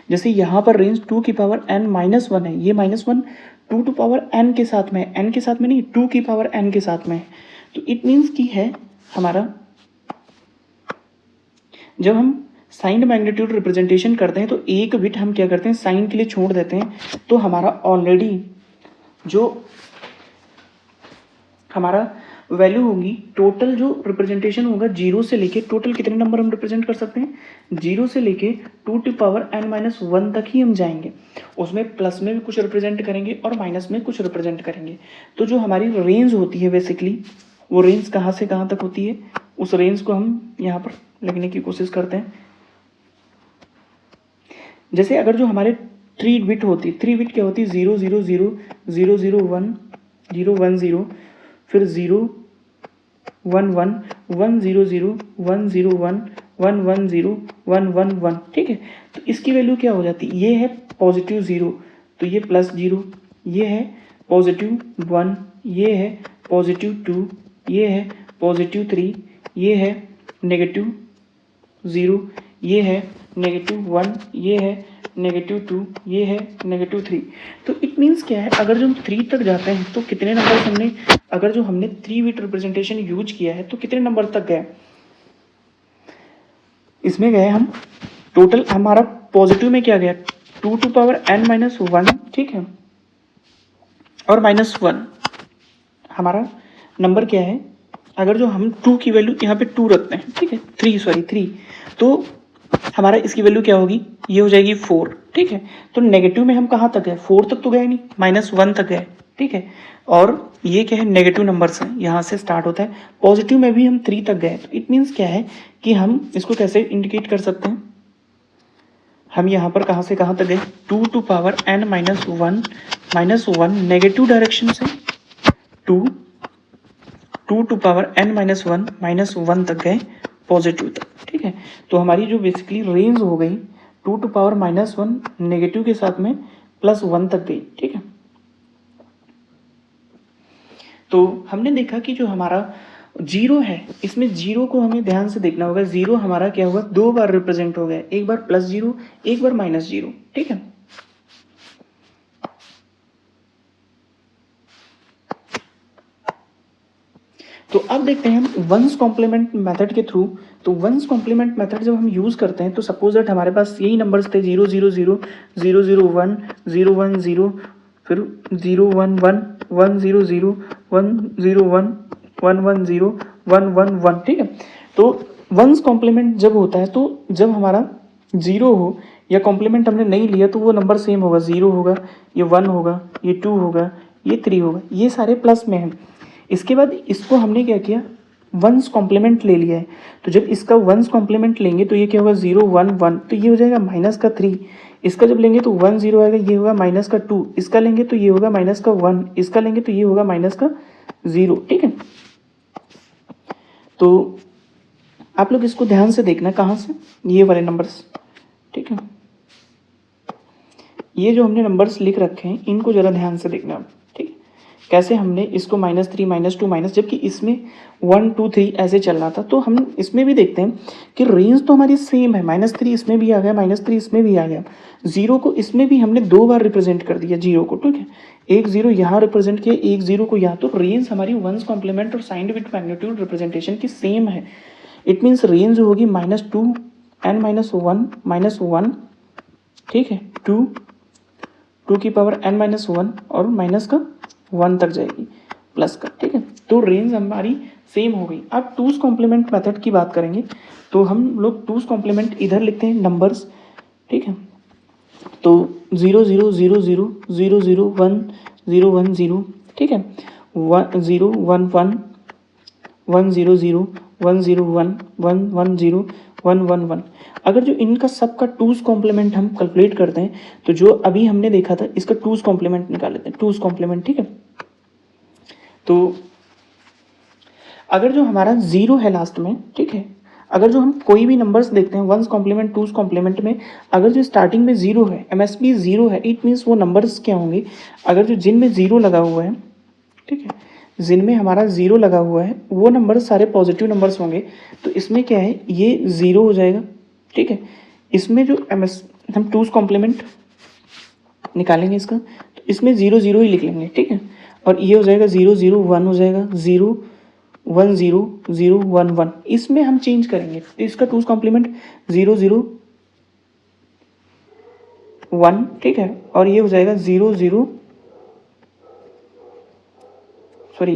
जैसे यहाँ पर रेंज 2 की पावर n-1 है, ये -1 2 टू पावर n के साथ में, n के साथ में नहीं, 2 की पावर n के साथ में है। तो इट मीन्स कि है हमारा, जब हम साइन मैग्नीट्यूड रिप्रेजेंटेशन करते हैं तो एक बिट हम क्या करते हैं, साइन के लिए छोड़ देते हैं। तो हमारा ऑलरेडी जो हमारा वैल्यू होगी, टोटल जो रिप्रेजेंटेशन होगा 0 से लेके टोटल कितने नंबर हम रिप्रेजेंट कर सकते हैं, 0 से लेके 2 टू पावर n-1 तक ही हम जाएंगे। उसमें प्लस में भी कुछ रिप्रेजेंट करेंगे और माइनस में कुछ रिप्रेजेंट करेंगे। तो जो हमारी रेंज होती है बेसिकली, वो रेंज कहाँ से कहाँ तक होती है, उस रेंज को हम यहाँ पर लिखने की कोशिश करते हैं। जैसे अगर जो हमारे 3 बिट होती, 3 बिट क्या होती, 0 0 0 0 0 1 0 1 0, फिर 0 1 1 1 0 0 1 0 1 1 1 0 1 1 1, ठीक है। तो इसकी वैल्यू क्या हो जाती, ये है पॉजिटिव 0 तो ये प्लस 0, ये है पॉजिटिव 1, ये है पॉजिटिव 2, ये है पॉजिटिव 3, ये है नेगेटिव 0, ये है -1, ये है -2, ये है -3। तो इट मीन्स क्या है, अगर जो हम 3 तक जाते हैं तो कितने नंबर हमने, अगर जो हमने 3 बिट रिप्रेजेंटेशन यूज किया है तो कितने नंबर तक गए, इसमें गए हम टोटल, हमारा पॉजिटिव में क्या गया 2 टू पावर n-1, ठीक है, और -1 हमारा नंबर क्या है। अगर जो हम 2 की वैल्यू यहाँ पे 2 रखते हैं, ठीक है, 3 तो हमारा इसकी वैल्यू क्या होगी, ये हो जाएगी 4, ठीक है। तो नेगेटिव में हम कहाँ तक गए, 4 तक तो गए नहीं, -1 तक गए, ठीक है। और ये क्या है, नेगेटिव नंबर्स हैं, यहाँ से स्टार्ट होता है। पॉजिटिव में भी हम 3 तक गए, तो इट मीन्स क्या है कि हम इसको कैसे इंडिकेट कर सकते हैं, हम यहाँ पर कहाँ से कहाँ तक गए, 2 to power n-1 negative direction से 2 टू पावर n-1 तक गए पॉजिटिव तक, ठीक है। तो हमारी जो बेसिकली रेंज हो गई 2 टू पावर -1 नेगेटिव के साथ में +1 तक गई, ठीक है। तो हमने देखा कि जो हमारा 0 है, इसमें 0 को हमें ध्यान से देखना होगा। 0 हमारा क्या हुआ, 2 बार रिप्रेजेंट हो गया, एक बार +0, एक बार -0, ठीक है। तो अब देखते हैं हम वंस कॉम्प्लीमेंट मेथड के थ्रू। तो वंस कॉम्प्लीमेंट मेथड जब हम यूज़ करते हैं तो सपोज दैट हमारे पास यही नंबर्स थे 0 0 0 0 0 1 0 1 0, फिर 0 1 1 1 0 0 1 0 1 1 1 0 1 1 1, ठीक है। तो वंस कॉम्प्लीमेंट जब होता है तो जब हमारा 0 हो या कॉम्प्लीमेंट हमने नहीं लिया तो वो नंबर सेम होगा, 0 होगा, ये 1 होगा, ये 2 होगा, ये 3 होगा, ये सारे प्लस में हैं। इसके बाद इसको हमने क्या किया, वंस कॉम्प्लीमेंट ले लिया है। तो जब इसका वंस कॉम्प्लीमेंट लेंगे तो ये क्या होगा, 0 1 1, तो ये हो जाएगा -3। इसका जब लेंगे तो 1 0 आएगा, ये होगा -2। इसका लेंगे तो ये होगा -1। इसका लेंगे तो ये होगा -0, ठीक है। तो आप लोग इसको ध्यान से देखना, कहाँ से, ये वाले नंबर्स, ठीक है। ये जो हमने नंबर्स लिख रखे हैं इनको ज़रा ध्यान से देखना, ठीक है। कैसे हमने इसको -3 -2 जबकि इसमें 1 2 3 ऐसे चल रहा था। तो हम इसमें भी देखते हैं कि रेंज तो हमारी सेम है, -3 इसमें भी आ गया, -3 इसमें भी आ गया। 0 को इसमें भी हमने 2 बार रिप्रेजेंट कर दिया 0 को, ठीक है। एक 0 यहाँ रिप्रेजेंट किया, एक 0 को यहाँ। तो रेंज हमारी वंस कॉम्प्लीमेंट और साइंड विद मैग्नीट्यूड रिप्रेजेंटेशन की सेम है। इट मीन्स रेंज होगी -2 n-1 ठीक है, 2 की पावर n-1 और -1 तक जाएगी प्लस का, ठीक है। तो रेंज हमारी सेम हो गई। अब 2's कॉम्प्लीमेंट मेथड की बात करेंगे तो हम लोग 2's कॉम्प्लीमेंट इधर लिखते हैं नंबर्स, ठीक है। तो 0 0 0 0 0 0 1 0 1 0, ठीक है, 0 1 1 1 0 0 1 0 1 1 1 0 1 1 1। अगर जो इनका सबका टूज कॉम्प्लीमेंट हम कैलकुलेट करते हैं तो जो अभी हमने देखा था इसका टूज कॉम्प्लीमेंट निकाल लेते हैं, टूज कॉम्प्लीमेंट, ठीक है। तो अगर जो हमारा जीरो है लास्ट में, ठीक है, अगर जो हम कोई भी नंबर्स देखते हैं वंस कॉम्प्लीमेंट टूज कॉम्प्लीमेंट में, अगर जो स्टार्टिंग में जीरो है, एमएसबी जीरो है, इट मीन्स वो नंबर्स क्या होंगे, अगर जो जिनमें जीरो लगा हुआ है, ठीक है, जिनमें हमारा जीरो लगा हुआ है वो नंबर सारे पॉजिटिव नंबर्स होंगे। तो इसमें क्या है, ये जीरो हो जाएगा, ठीक है। इसमें जो हम टूज कॉम्प्लीमेंट निकालेंगे इसका, तो इसमें जीरो जीरो ही लिख लेंगे, ठीक है। और ये हो जाएगा जीरो जीरो वन हो जाएगा, जीरो 1 0 0 1 1, इसमें हम चेंज करेंगे तो इसका टूज कॉम्प्लीमेंट 0 0 1, ठीक है। और ये हो जाएगा 0 0, सॉरी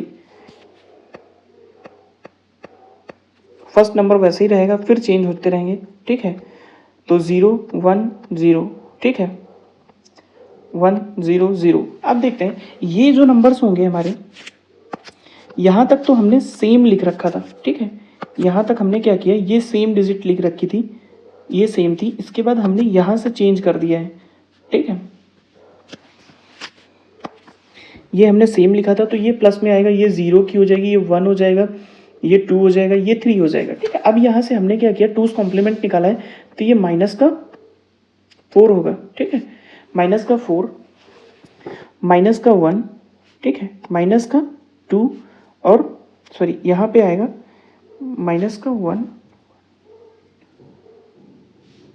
फर्स्ट नंबर वैसे ही रहेगा, फिर चेंज होते रहेंगे, ठीक है। तो 0 1 0, ठीक है, 1 0 0। अब देखते हैं ये जो नंबर्स होंगे हमारे, यहाँ तक तो हमने सेम लिख रखा था, ठीक है। यहाँ तक हमने क्या किया, ये सेम डिजिट लिख रखी थी, ये सेम थी, इसके बाद हमने यहाँ से चेंज कर दिया है, ठीक है। ये हमने सेम लिखा था तो ये प्लस में आएगा, ये जीरो की हो जाएगी, ये 1 हो जाएगा, ये 2 हो जाएगा, ये 3 हो जाएगा, ठीक है। अब यहाँ से हमने क्या किया, टूज कॉम्प्लीमेंट निकाला है तो ये माइनस का 4 होगा, ठीक है, माइनस का 4, माइनस का 1, ठीक है, माइनस का 2, और सॉरी यहाँ पे आएगा माइनस का 1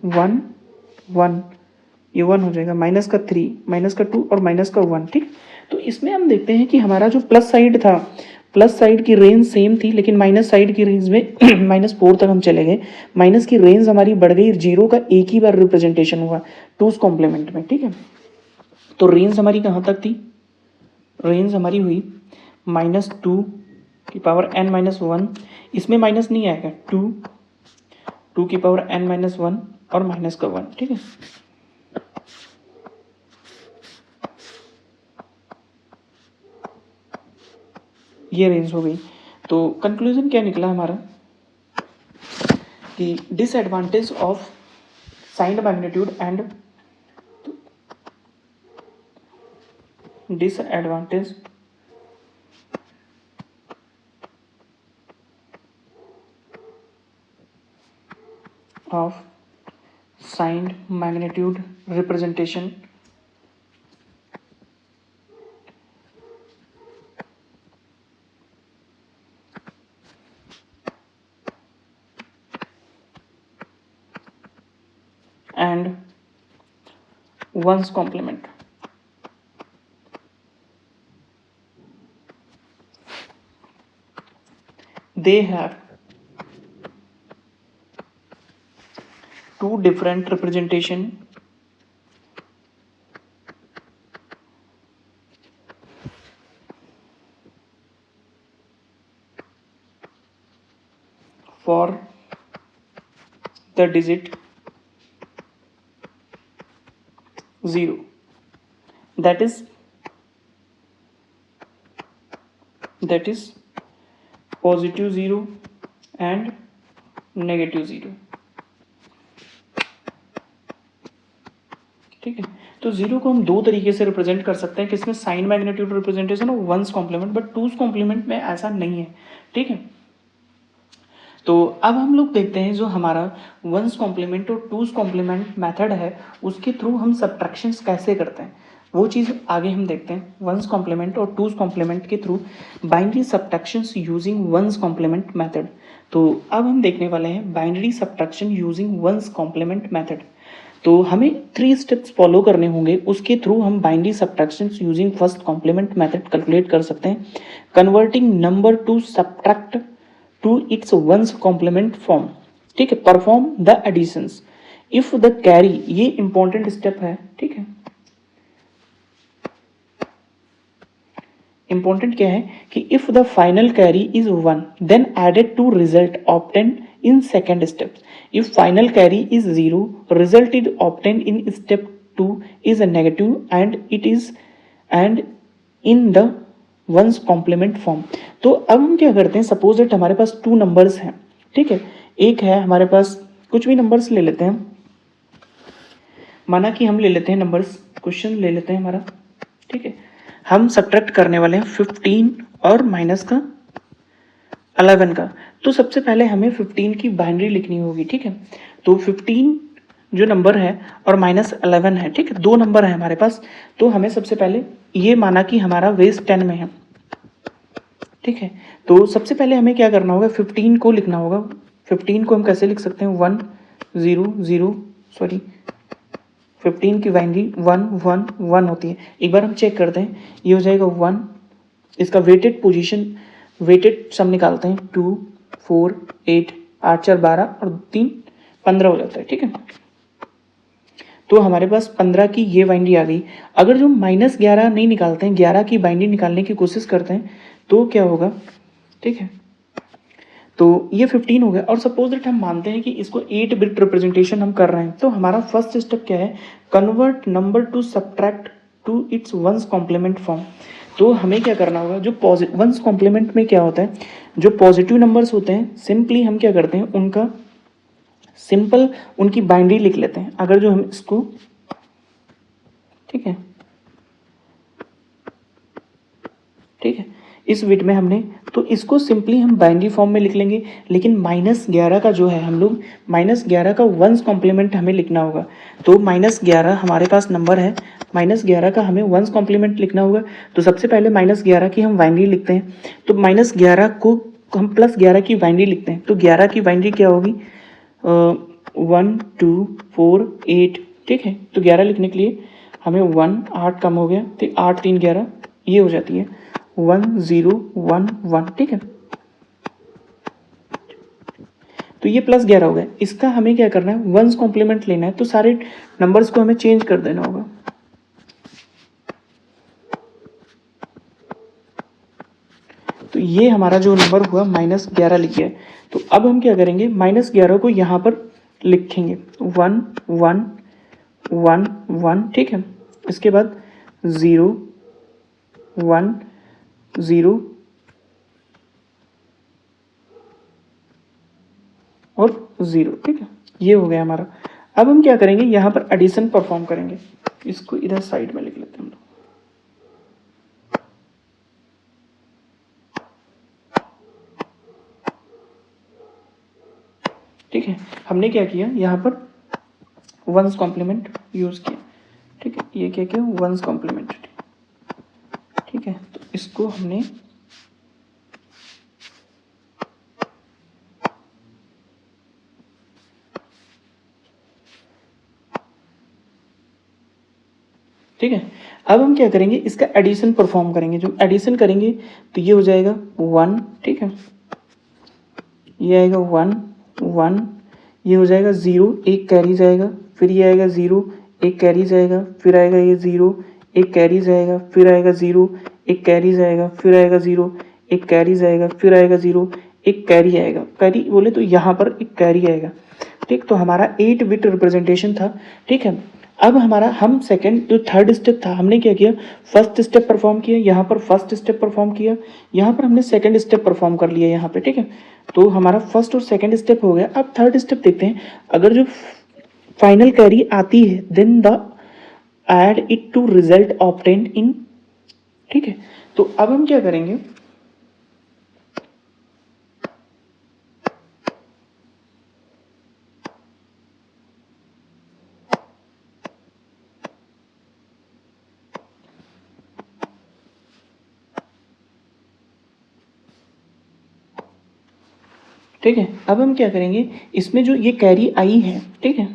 1 1, ये 1 हो जाएगा, माइनस का 3, माइनस का 2 और माइनस का 1, ठीक। तो इसमें हम देखते हैं कि हमारा जो प्लस साइड था, प्लस साइड की रेंज सेम थी, लेकिन माइनस साइड की रेंज में -4 तक हम चले गए, माइनस की रेंज हमारी बढ़ गई, जीरो का एक ही बार रिप्रेजेंटेशन हुआ टूज कॉम्प्लीमेंट में, ठीक है। तो रेंज हमारी कहाँ तक थी, रेंज हमारी हुई -2 की पावर n-1, इसमें माइनस नहीं आएगा, 2 की पावर n-1 और माइनस का 1, ठीक है। ये रेंज हो गई। तो कंक्लूजन क्या निकला हमारा कि disadvantage of sine magnitude and disadvantage of signed magnitude representation and one's complement. They have two different representation for the digit 0, that is positive 0 and negative 0, ठीक है। तो जीरो को हम दो तरीके से रिप्रेजेंट कर सकते हैं, किसमें साइन मैग्नीट्यूड रिप्रेजेंटेशन और one's complement, but two's complement में ऐसा नहीं है, ठीक है। तो अब हम लोग देखते हैं जो हमारा वंस कॉम्प्लीमेंट और टूज कॉम्प्लीमेंट मेथड है उसके थ्रू हम सब्ट्रैक्शंस कैसे करते हैं, वो चीज़ आगे हम देखते हैं। वंस कॉम्प्लीमेंट और टूज कॉम्प्लीमेंट के through binary subtractions using one's complement method. तो अब हम देखने वाले हैं binary subtraction using one's complement method. तो हमें 3 स्टेप्स फॉलो करने होंगे, उसके थ्रू हम binary subtractions using first complement method calculate कर सकते हैं। Converting number to subtract to its one's complement form, ठीक है, perform the additions if the carry, ये इंपॉर्टेंट स्टेप है, ठीक है। इंपॉर्टेंट क्या है कि if the final carry is 1 then added to result obtain in second step, if final carry is 0 result is obtained in step 2 is a negative and it is and in the one's complement form. तो अब हम क्या करते हैं, suppose that हमारे पास 2 numbers हैं, ठीक है, एक है हमारे पास, कुछ भी नंबर्स ले लेते हैं, माना कि हम ले लेते हैं नंबर्स, क्वेश्चन ले लेते हैं हमारा, ठीक है, हम सब्ट्रैक्ट करने वाले हैं 15 और माइनस का 11 का। तो सबसे पहले हमें 15 की बाइनरी लिखनी होगी, ठीक है। तो 15 जो नंबर है और माइनस 11 है, ठीक है, 2 नंबर है हमारे पास। तो हमें सबसे पहले ये माना कि हमारा बेस 10 में है, ठीक है। तो सबसे पहले हमें क्या करना होगा, 15 को लिखना होगा। 15 को हम कैसे लिख सकते हैं, 1 0 0 सॉरी 15 की बाइनरी 1 1 1 होती है। एक बार हम चेक करते हैं, ये हो जाएगा 1, इसका वेटेड पोजीशन, वेटेड सम निकालते हैं, 2 4 8 8 4 12 और 3 15 हो जाता है, ठीक है। तो हमारे पास 15 की ये बाइनरी आ गई। अगर जो -11 नहीं निकालते हैं, 11 की बाइनरी निकालने की कोशिश करते हैं, तो क्या होगा, ठीक है। तो ये 15 हो गया। और सपोज दैट हम मानते हैं कि इसको 8 बिट रिप्रेजेंटेशन हम कर रहे हैं, तो हमारा फर्स्ट स्टेप क्या है, convert number to subtract to its one's complement form. तो हमें क्या करना होगा, जो पॉजिटिव वंस कॉम्प्लीमेंट में क्या होता है, जो पॉजिटिव नंबर्स होते हैं, सिंपली हम क्या करते हैं, उनका सिंपल उनकी बाइनरी लिख लेते हैं। अगर जो हम इसको, ठीक है, ठीक है, इस बिट में हमने, तो इसको सिंपली हम बाइनरी फॉर्म में लिख लेंगे। लेकिन -11 का जो है, हम लोग -11 का वंस कॉम्प्लीमेंट हमें लिखना होगा। तो -11 हमारे पास नंबर है, -11 का हमें वंस कॉम्प्लीमेंट लिखना होगा। तो सबसे पहले -11 की हम बाइनरी लिखते हैं। तो -11 को हम +11 की बाइनरी लिखते हैं। तो 11 की बाइनरी क्या होगी, 1 2 4 8, ठीक है। तो 11 लिखने के लिए हमें 1 8 कम हो गया, तो 8 3 11 ये हो जाती है 1 0 1 1, ठीक है। तो ये +11 हो गया। इसका हमें क्या करना है, वंस कॉम्प्लीमेंट लेना है। तो सारे नंबर्स को हमें चेंज कर देना होगा। तो ये हमारा जो नंबर हुआ -11 लिख गया। तो अब हम क्या करेंगे, -11 को यहाँ पर लिखेंगे 1 1 1 1, ठीक है। इसके बाद 0 1 0 और 0, ठीक है। ये हो गया हमारा। अब हम क्या करेंगे, यहाँ पर एडिशन परफॉर्म करेंगे। इसको इधर साइड में लिख लेते हैं हम लोग, ठीक है। हमने क्या किया, यहाँ पर वंस कॉम्प्लीमेंट यूज किया, ठीक है। ये क्या किया, वंस कॉम्प्लीमेंट, ठीक है। तो इसको हमने ठीक है। अब हम क्या करेंगे, इसका एडिशन परफॉर्म करेंगे। जो एडिशन करेंगे तो ये हो जाएगा 1, ठीक है, ये आएगा 1 1, ये हो जाएगा 0, एक कैरी जाएगा, फिर ये आएगा 0, एक कैरी जाएगा, फिर आएगा ये 0, एक कैरी जाएगा, फिर आएगा 0, एक कैरी जाएगा, फिर आएगा 0, एक कैरी जाएगा, फिर आएगा 0, एक कैरी आएगा। कैरी बोले तो यहाँ पर एक कैरी आएगा, ठीक। तो हमारा 8 बिट रिप्रेजेंटेशन था, ठीक है। अब हमारा, हम सेकंड जो थर्ड स्टेप था, हमने क्या किया, फर्स्ट स्टेप परफॉर्म किया, यहाँ पर फर्स्ट स्टेप परफॉर्म किया, यहाँ पर हमने सेकंड स्टेप परफॉर्म कर लिया यहाँ पे, ठीक है। तो हमारा फर्स्ट और सेकंड स्टेप हो गया। अब थर्ड स्टेप देखते हैं। अगर जो फाइनल कैरी आती है, then the add it to result obtained in, ठीक है। तो अब हम क्या करेंगे, ठीक है। अब हम क्या करेंगे, इसमें जो ये कैरी आई है, ठीक है,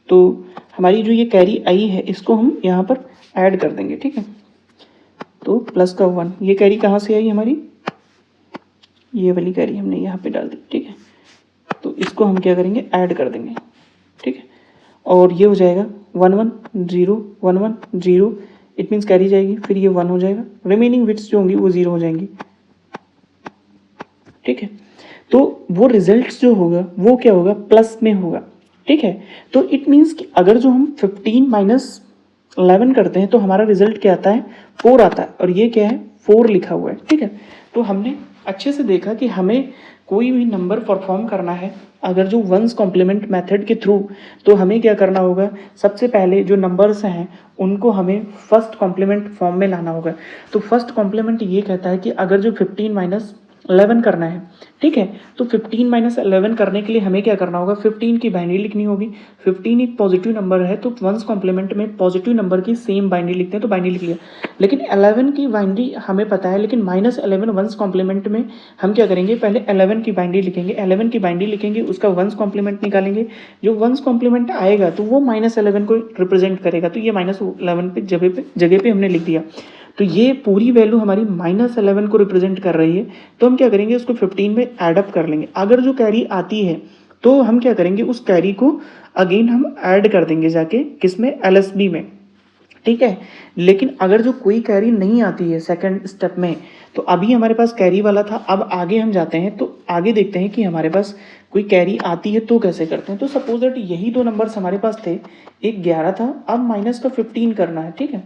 तो हमारी जो ये कैरी आई है, इसको हम यहाँ पर ऐड कर देंगे, ठीक है। तो प्लस का 1, ये कैरी कहाँ से आई हमारी, ये वाली कैरी हमने यहाँ पे डाल दी, ठीक है। तो इसको हम क्या करेंगे, ऐड कर देंगे, ठीक है। और ये हो जाएगा 1 1 0 1 1 0, इट मीन्स कैरी जाएगी, फिर ये 1 हो जाएगा, रिमेनिंग बिट्स जो होंगी वो 0 हो जाएंगी, ठीक है। तो वो रिजल्ट जो होगा वो क्या होगा, प्लस में होगा, ठीक है। तो इट मीन्स कि अगर जो हम 15 माइनस 11 करते हैं तो हमारा रिजल्ट क्या आता है, 4 आता है, और ये क्या है, 4 लिखा हुआ है, ठीक है। तो हमने अच्छे से देखा कि हमें कोई भी नंबर परफॉर्म करना है अगर जो वंस कॉम्प्लीमेंट मेथड के थ्रू, तो हमें क्या करना होगा, सबसे पहले जो नंबर्स हैं उनको हमें फर्स्ट कॉम्प्लीमेंट फॉर्म में लाना होगा। तो फर्स्ट कॉम्प्लीमेंट ये कहता है कि अगर जो 15 माइनस 11 करना है, ठीक है, तो 15 माइनस 11 करने के लिए हमें क्या करना होगा, 15 की बाइनरी लिखनी होगी। 15 एक पॉजिटिव नंबर है तो वंस कॉम्प्लीमेंट में पॉजिटिव नंबर की सेम बाइनरी लिखते हैं, तो बाइनरी लिख लिया। लेकिन 11 की बाइनरी हमें पता है, लेकिन माइनस 11 वंस कॉम्प्लीमेंट में हम क्या करेंगे, पहले 11 की बाइनरी लिखेंगे, 11 की बाइनरी लिखेंगे, उसका वंस कॉम्प्लीमेंट निकालेंगे। जो वंस कॉम्प्लीमेंट आएगा तो वो माइनस 11 को रिप्रेजेंट करेगा, तो ये माइनस 11 पे जगह पे हमने लिख दिया। तो ये पूरी वैल्यू हमारी माइनस 11 को रिप्रेजेंट कर रही है, तो हम क्या करेंगे, उसको 15 में एडअप कर लेंगे। अगर जो कैरी आती है तो हम क्या करेंगे, उस कैरी को अगेन हम ऐड कर देंगे जाके किसमें, एलएसबी में, ठीक है। लेकिन अगर जो कोई कैरी नहीं आती है सेकंड स्टेप में, तो अभी हमारे पास कैरी वाला था, अब आगे हम जाते हैं तो आगे देखते हैं कि हमारे पास कोई कैरी आती है तो कैसे करते हैं। तो सपोज दैट यही दो नंबर्स हमारे पास थे, एक 11 था, अब माइनस का 15 करना है, ठीक है।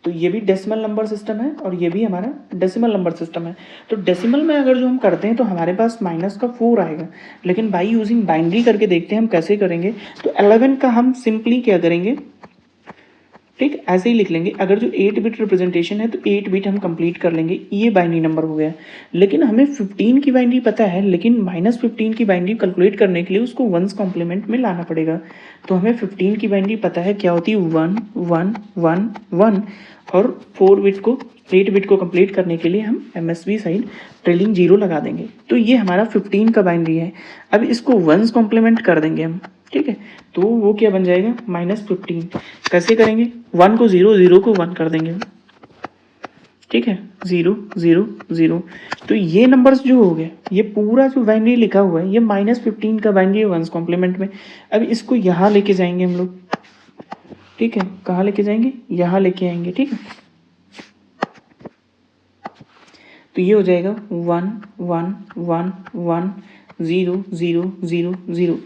तो ये भी डेसिमल नंबर सिस्टम है और ये भी हमारा डेसिमल नंबर सिस्टम है। तो डेसिमल में अगर जो हम करते हैं तो हमारे पास माइनस का 4 आएगा, लेकिन बाई यूजिंग बाइनरी करके देखते हैं हम कैसे करेंगे। तो 11 का हम सिंपली क्या करेंगे, ठीक, ऐसे ही लिख लेंगे। अगर जो 8 बिट रिप्रेजेंटेशन है तो 8 बिट हम कंप्लीट कर लेंगे, ये बाइनरी नंबर हो गया। लेकिन हमें 15 की बाइनरी पता है, लेकिन माइनस 15 की बाइनरी कैलकुलेट करने के लिए उसको वंस कॉम्प्लीमेंट में लाना पड़ेगा। तो हमें 15 की बाइनरी पता है क्या होती है, 1 1 1 1, और 8 बिट को कंप्लीट करने के लिए हम MSB साइड ट्रेलिंग 0 लगा देंगे। तो ये हमारा 15 का बाइनरी है। अब इसको वंस कॉम्प्लीमेंट कर देंगे हम, ठीक है। तो वो क्या बन जाएगा, -15। कैसे करेंगे, 1 को 0, 0 को 1 कर देंगे, ठीक है, 0 0 0। तो ये नंबर्स जो हो गए, ये पूरा जो बाइनरी लिखा हुआ है ये -15 का बाइनरी है वंस कॉम्प्लीमेंट में। अब इसको यहाँ लेके जाएंगे हम लोग, ठीक है, कहाँ लेके जाएंगे, यहाँ लेके आएंगे, ठीक है। तो ये हो जाएगा 1 1 1 1 0 0 0 0।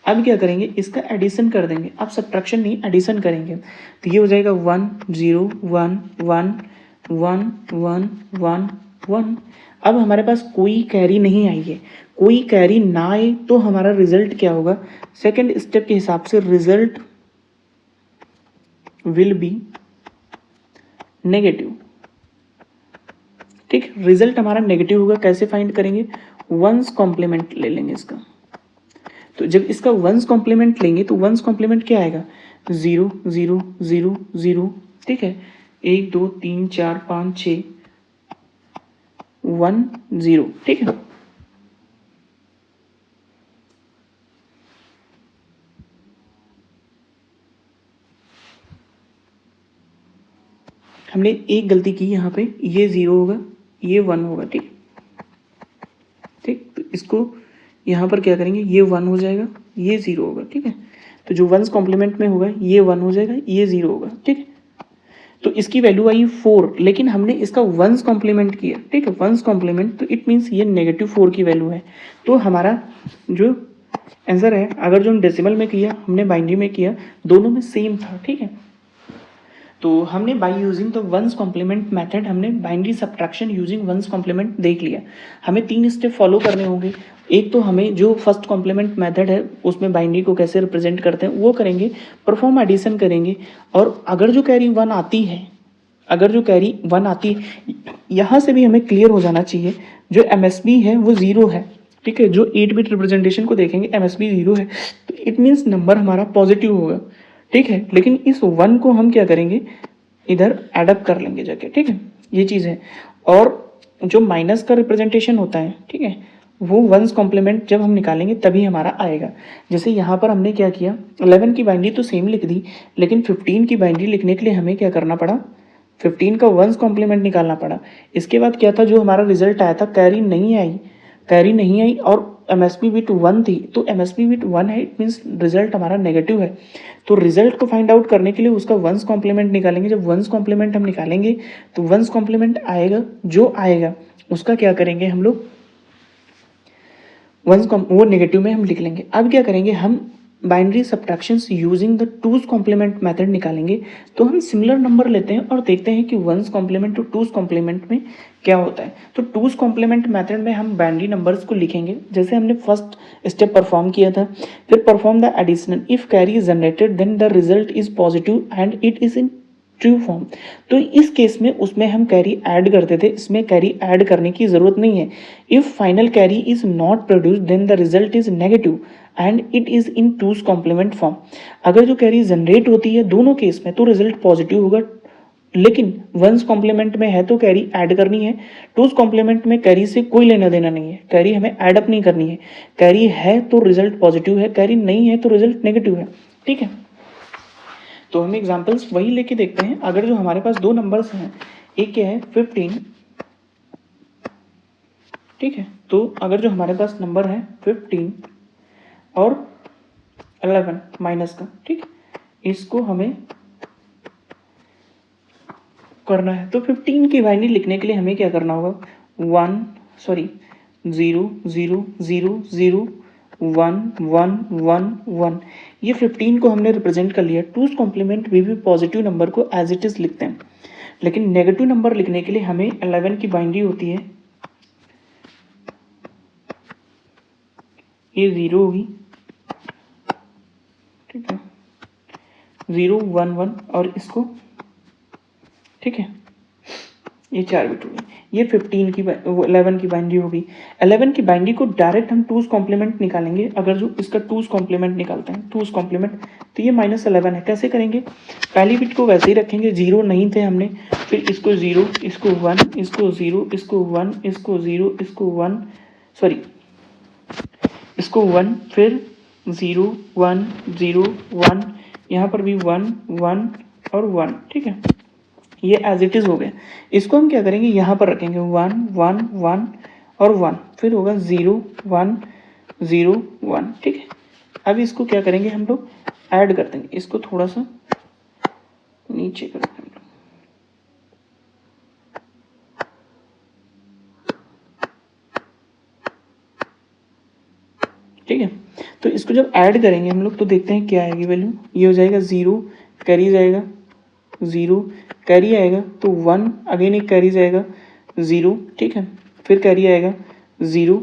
अब क्या करेंगे, इसका एडिशन कर देंगे, अब सब्ट्रैक्शन नहीं एडिशन करेंगे। तो ये हो जाएगा 1 0 1 1 1 1 1 1। अब हमारे पास कोई कैरी नहीं आई है, कोई कैरी ना आए तो हमारा रिजल्ट क्या होगा, सेकंड स्टेप के हिसाब से रिजल्ट विल बी नेगेटिव, ठीक। रिजल्ट हमारा नेगेटिव होगा, कैसे फाइंड करेंगे, वंस कॉम्प्लीमेंट ले लेंगे इसका। तो जब इसका वंस कॉम्प्लीमेंट लेंगे तो वंस कॉम्प्लीमेंट क्या आएगा, 0 0 0 0, ठीक है, 1 2 3 4 5 6 1 0, ठीक है। हमने एक गलती की यहाँ पे, ये 0 होगा, ये 1 होगा, ठीक ठीक। तो इसको यहाँ पर क्या करेंगे, ये 1 हो जाएगा, ये 0 होगा, ठीक है। तो जो वंस कॉम्प्लीमेंट में होगा ये 1 हो जाएगा, ये 0 होगा, ठीक है। तो इसकी वैल्यू आई 4, लेकिन हमने इसका वंस कॉम्प्लीमेंट किया, ठीक है, वंस कॉम्प्लीमेंट, तो इट मीन्स ये -4 की वैल्यू है। तो हमारा जो आंसर है, अगर जो हम डेसिमल में किया, हमने बाइनरी में किया, दोनों में सेम था, ठीक है। तो हमने by using the one's complement method, हमने binary subtraction using one's complement देख लिया। हमें 3 स्टेप फॉलो करने होंगे। एक तो हमें जो फर्स्ट कॉम्प्लीमेंट मेथड है उसमें बाइनरी को कैसे रिप्रेजेंट करते हैं वो करेंगे, परफॉर्म एडिशन करेंगे, और अगर जो कैरी 1 आती है, अगर जो कैरी 1 आती है, यहाँ से भी हमें क्लियर हो जाना चाहिए, जो MSB है वो 0 है, ठीक है। जो 8 बिट रिप्रेजेंटेशन को देखेंगे MSB 0 है, तो इट मीन्स नंबर हमारा पॉजिटिव होगा, ठीक है। लेकिन इस 1 को हम क्या करेंगे, इधर एडअप कर लेंगे जाके, ठीक है, ये चीज़ है। और जो माइनस का रिप्रेजेंटेशन होता है, ठीक है, वो वंस कॉम्प्लीमेंट जब हम निकालेंगे तभी हमारा आएगा। जैसे यहाँ पर हमने क्या किया, 11 की बाइनरी तो सेम लिख दी, लेकिन 15 की बाइनरी लिखने के लिए हमें क्या करना पड़ा, 15 का वंस कॉम्प्लीमेंट निकालना पड़ा। इसके बाद क्या था, जो हमारा रिजल्ट आया था, कैरी नहीं आई, कैरी नहीं आई और MSB बिट 1 थी, तो MSB बिट 1 है, इट मीन्स रिजल्ट हमारा नेगेटिव है। तो रिजल्ट को फाइंड आउट करने के लिए उसका वंस कॉम्प्लीमेंट निकालेंगे। जब वंस कॉम्प्लीमेंट हम निकालेंगे तो वंस कॉम्प्लीमेंट आएगा, जो आएगा उसका क्या करेंगे हम लोग, वो नेगेटिव में हम लिख लेंगे। अब क्या करेंगे, हम binary subtractions using the two's complement method निकालेंगे तो हम सिमिलर नंबर लेते हैं और देखते हैं कि वंस कॉम्प्लीमेंट और टूज कॉम्प्लीमेंट में क्या होता है। तो टूज कॉम्प्लीमेंट मेथड में हम बाइनरी नंबर्स को लिखेंगे जैसे हमने फर्स्ट स्टेप परफॉर्म किया था। फिर perform the additional, if carry is generated then the result is positive and it is in true form. तो इस केस में उसमें हम कैरी ऐड करते थे, इसमें कैरी ऐड करने की जरूरत नहीं है। If final carry is not produced then the result is negative and it is in two's complement form. अगर जो कैरी जनरेट होती है दोनों केस में तो रिजल्ट पॉजिटिव होगा, लेकिन वंस कॉम्प्लीमेंट में है तो कैरी ऐड करनी है। टूज कॉम्प्लीमेंट में कैरी से कोई लेना देना नहीं है, कैरी हमें ऐड अप नहीं करनी है। कैरी है तो रिजल्ट पॉजिटिव है, कैरी नहीं है तो रिजल्ट नेगेटिव है। ठीक है, तो हम एग्जांपल्स वही लेके देखते हैं। अगर जो हमारे पास दो नंबर्स हैं, एक क्या है 15, ठीक है, तो अगर जो हमारे पास नंबर है 15 और 11 माइनस का, ठीक, इसको हमें करना है। तो 15 की वैल्यू लिखने के लिए हमें क्या करना होगा, 0 0 0 0 1 1 1 1। ये 15 को हमने रिप्रेजेंट कर लिया। टूज कॉम्प्लीमेंट में भी पॉजिटिव नंबर को एज इट इज लिखते हैं, लेकिन नेगेटिव नंबर लिखने के लिए हमें 11 की बाइंड्री होती है, ये 0 होगी, ठीक है, 0 1 1 और इसको, ठीक है, ये 4 बिट होगी। ये 15 की 11 की बाइंड्री होगी। 11 की बाइंड्री को डायरेक्ट हम टूज कॉम्प्लीमेंट निकालेंगे। अगर जो इसका टूज कॉम्प्लीमेंट निकालते हैं, टूज कॉम्प्लीमेंट, तो ये -11 है। कैसे करेंगे, पहली बिट को वैसे ही रखेंगे, 0 नहीं थे हमने, फिर इसको 0, इसको 1, इसको 0, इसको 1, इसको 0, इसको 1, सॉरी इसको 1, फिर 0 1 0 1, यहाँ पर भी 1 1 और 1, ठीक है, ये एज इट इज हो गया। इसको हम क्या करेंगे, यहाँ पर रखेंगे 1 1 1 और 1, फिर होगा 0 1 0 1, ठीक है। अब इसको क्या करेंगे, हम लोग ऐड कर देंगे, इसको थोड़ा सा नीचे कर देंगे, ठीक है। तो इसको जब ऐड करेंगे हम लोग तो देखते हैं क्या आएगी वैल्यू। ये हो जाएगा 0, कैरी जाएगा 0, कैरी आएगा तो 1, अगेन एक कैरी जाएगा 0, ठीक है, फिर कैरी आएगा 0,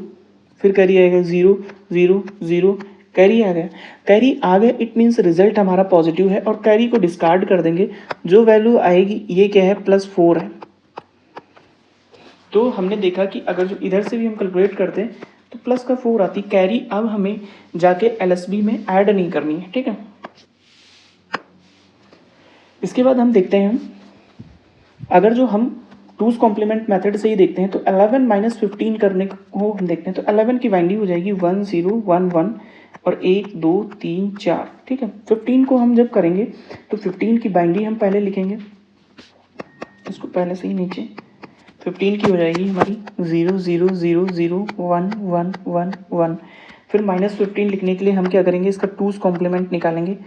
फिर कैरी आएगा 0 0 0, कैरी आ गया। कैरी आ गया इट मीन्स रिजल्ट हमारा पॉजिटिव है, और कैरी को डिस्कार्ड कर देंगे। जो वैल्यू आएगी ये क्या है, +4 है। तो हमने देखा कि अगर जो इधर से भी हम कैलकुलेट करते हैं तो +4 आती कैरी। अब हमें जाके एलएसबी में ऐड नहीं करनी है, ठीक है। इसके बाद हम देखते हैं, अगर जो हम टूज कॉम्प्लीमेंट मेथड से ही देखते हैं तो 11 - 15 करने को हम देखते हैं तो 11 की वैल्यू हो जाएगी 1 0 1 1 और 1 2 3 4, ठीक है। 15 को हम जब करेंगे तो 15 की बाइंड्री हम पहले लिखेंगे, इसको पहले से ही नीचे, 15 की हो जाएगी हमारी 0 0 0 0 1 1 1 1। फिर -15 लिखने के लिए हम क्या करेंगे, इसका टूज कॉम्प्लीमेंट निकालेंगे।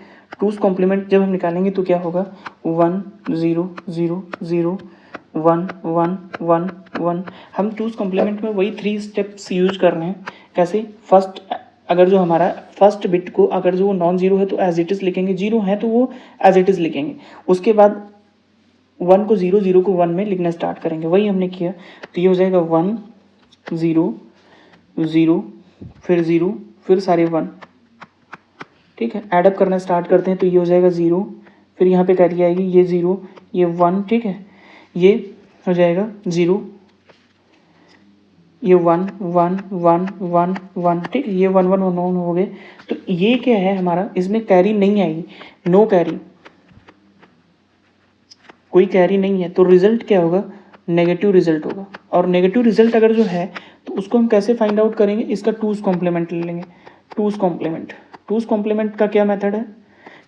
टूज कॉम्प्लीमेंट जब हम निकालेंगे तो क्या होगा, 1 0 0 0 1 1 1 1। हम टूज कॉम्प्लीमेंट में वही 3 स्टेप्स यूज कर रहे हैं। कैसे, फर्स्ट अगर जो हमारा फर्स्ट बिट को अगर जो नॉन जीरो है तो एज इट इज लिखेंगे, जीरो है तो वो एज इट इज लिखेंगे। उसके बाद 1 को 0 0 को 1 में लिखना स्टार्ट करेंगे, वही हमने किया। तो ये हो जाएगा 1 0 0 फिर 0 फिर सारे 1, ठीक है। एडअप करना स्टार्ट करते हैं तो ये हो जाएगा 0, फिर यहाँ पे कैरी आएगी, ये 0 ये 1, ठीक है, ये हो जाएगा 0, ये 1 1 1 1 1, ठीक है, ये 1 1 1 1 हो गए। तो ये क्या है हमारा, इसमें कैरी नहीं आएगी, नो कैरी, कोई कैरी नहीं है। तो रिजल्ट क्या होगा, नेगेटिव रिजल्ट होगा। और नेगेटिव रिजल्ट अगर जो है तो उसको हम कैसे फाइंड आउट करेंगे, इसका टूज कॉम्प्लीमेंट ले लेंगे। टूज कॉम्प्लीमेंट का क्या मेथड है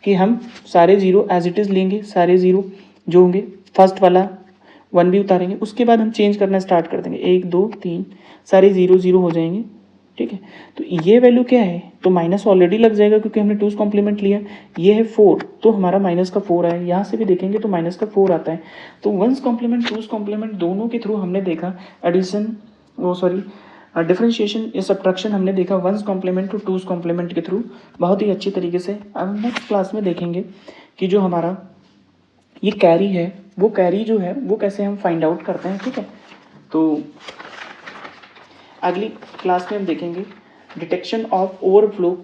कि हम सारे 0 एज इट इज लेंगे, सारे 0 जो होंगे, फर्स्ट वाला 1 भी उतारेंगे, उसके बाद हम चेंज करना स्टार्ट कर देंगे, 1 2 3 सारे 0 0 हो जाएंगे, ठीक है। तो ये वैल्यू क्या है, तो माइनस ऑलरेडी लग जाएगा क्योंकि हमने टूज कॉम्प्लीमेंट लिया। ये है 4, तो हमारा माइनस का 4 आया, यहाँ से भी देखेंगे तो माइनस का 4 आता है। तो वंस कॉम्प्लीमेंट टूज कॉम्प्लीमेंट दोनों के थ्रू हमने देखा एडिशन, वो सॉरी डिफरेंशिएशन या सब्ट्रैक्शन हमने देखा वंस कॉम्प्लीमेंट टू टूस कॉम्प्लीमेंट के थ्रू बहुत ही अच्छी तरीके से। अब नेक्स्ट क्लास में देखेंगे कि जो हमारा ये कैरी है, वो कैरी जो है वो कैसे हम फाइंड आउट करते हैं, ठीक है। तो अगली क्लास में हम देखेंगे डिटेक्शन ऑफ ओवरफ्लो